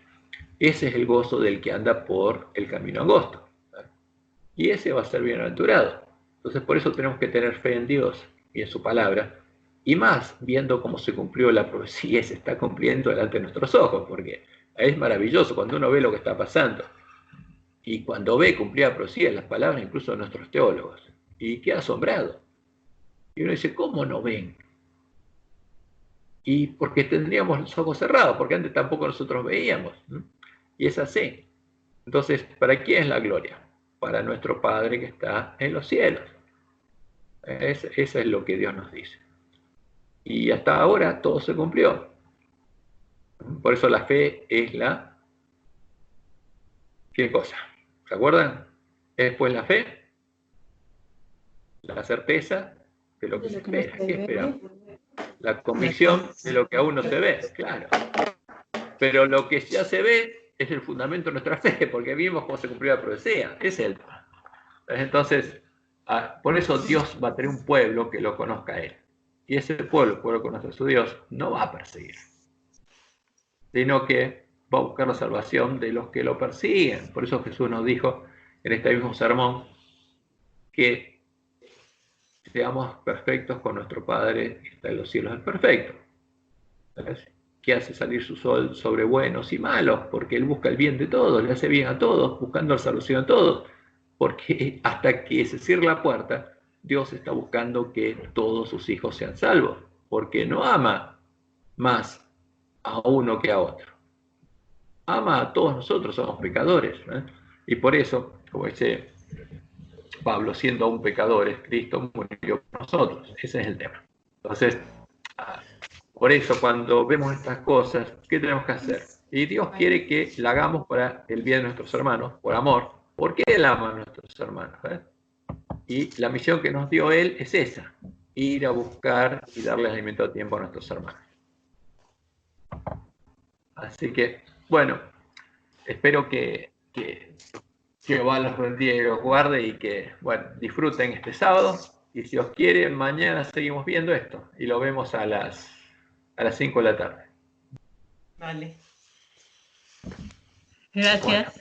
Ese es el gozo del que anda por el camino angosto. Y ese va a ser bienaventurado. Entonces, por eso tenemos que tener fe en Dios y en su palabra. Y más, viendo cómo se cumplió la profecía y se está cumpliendo delante de nuestros ojos, porque es maravilloso cuando uno ve lo que está pasando. Y cuando ve cumplir la profecía, las palabras incluso de nuestros teólogos, y queda asombrado. Y uno dice, ¿cómo no ven? Y porque tendríamos los ojos cerrados, porque antes tampoco nosotros veíamos. Y es así. Entonces, ¿para quién es la gloria? Para nuestro Padre que está en los cielos. Eso es lo que Dios nos dice. Y hasta ahora todo se cumplió. Por eso la fe es la... ¿Qué cosa? ¿Se acuerdan? Es pues la fe, la certeza de lo que se espera. ¿Qué esperamos? La convicción de lo que aún no se ve, claro. Pero lo que ya se ve es el fundamento de nuestra fe, porque vimos cómo se cumplió la profecía. Es el... Entonces, por eso Dios va a tener un pueblo que lo conozca a Él. Y ese pueblo, el pueblo que conoce a su Dios, no va a perseguir, sino que va a buscar la salvación de los que lo persiguen. Por eso Jesús nos dijo en este mismo sermón que seamos perfectos con nuestro Padre que está en los cielos, es perfecto. ¿Sabes? Que hace salir su sol sobre buenos y malos, porque Él busca el bien de todos, le hace bien a todos, buscando la salvación a todos, porque hasta que se cierre la puerta, Dios está buscando que todos sus hijos sean salvos, porque no ama más a uno que a otro. Ama a todos nosotros, somos pecadores, ¿eh? Y por eso, como dice Pablo, siendo aún pecadores, Cristo murió por nosotros. Ese es el tema. Entonces, por eso cuando vemos estas cosas, ¿qué tenemos que hacer? Y Dios quiere que la hagamos para el bien de nuestros hermanos, por amor, porque Él ama a nuestros hermanos. Y la misión que nos dio Él es esa, ir a buscar y darles alimento a tiempo a nuestros hermanos. Así que, bueno, espero que Jehová los bendiga y los guarde y que, bueno, disfruten este sábado. Y si os quiere, mañana seguimos viendo esto y lo vemos a las 5 de la tarde. Vale. Gracias. Bueno.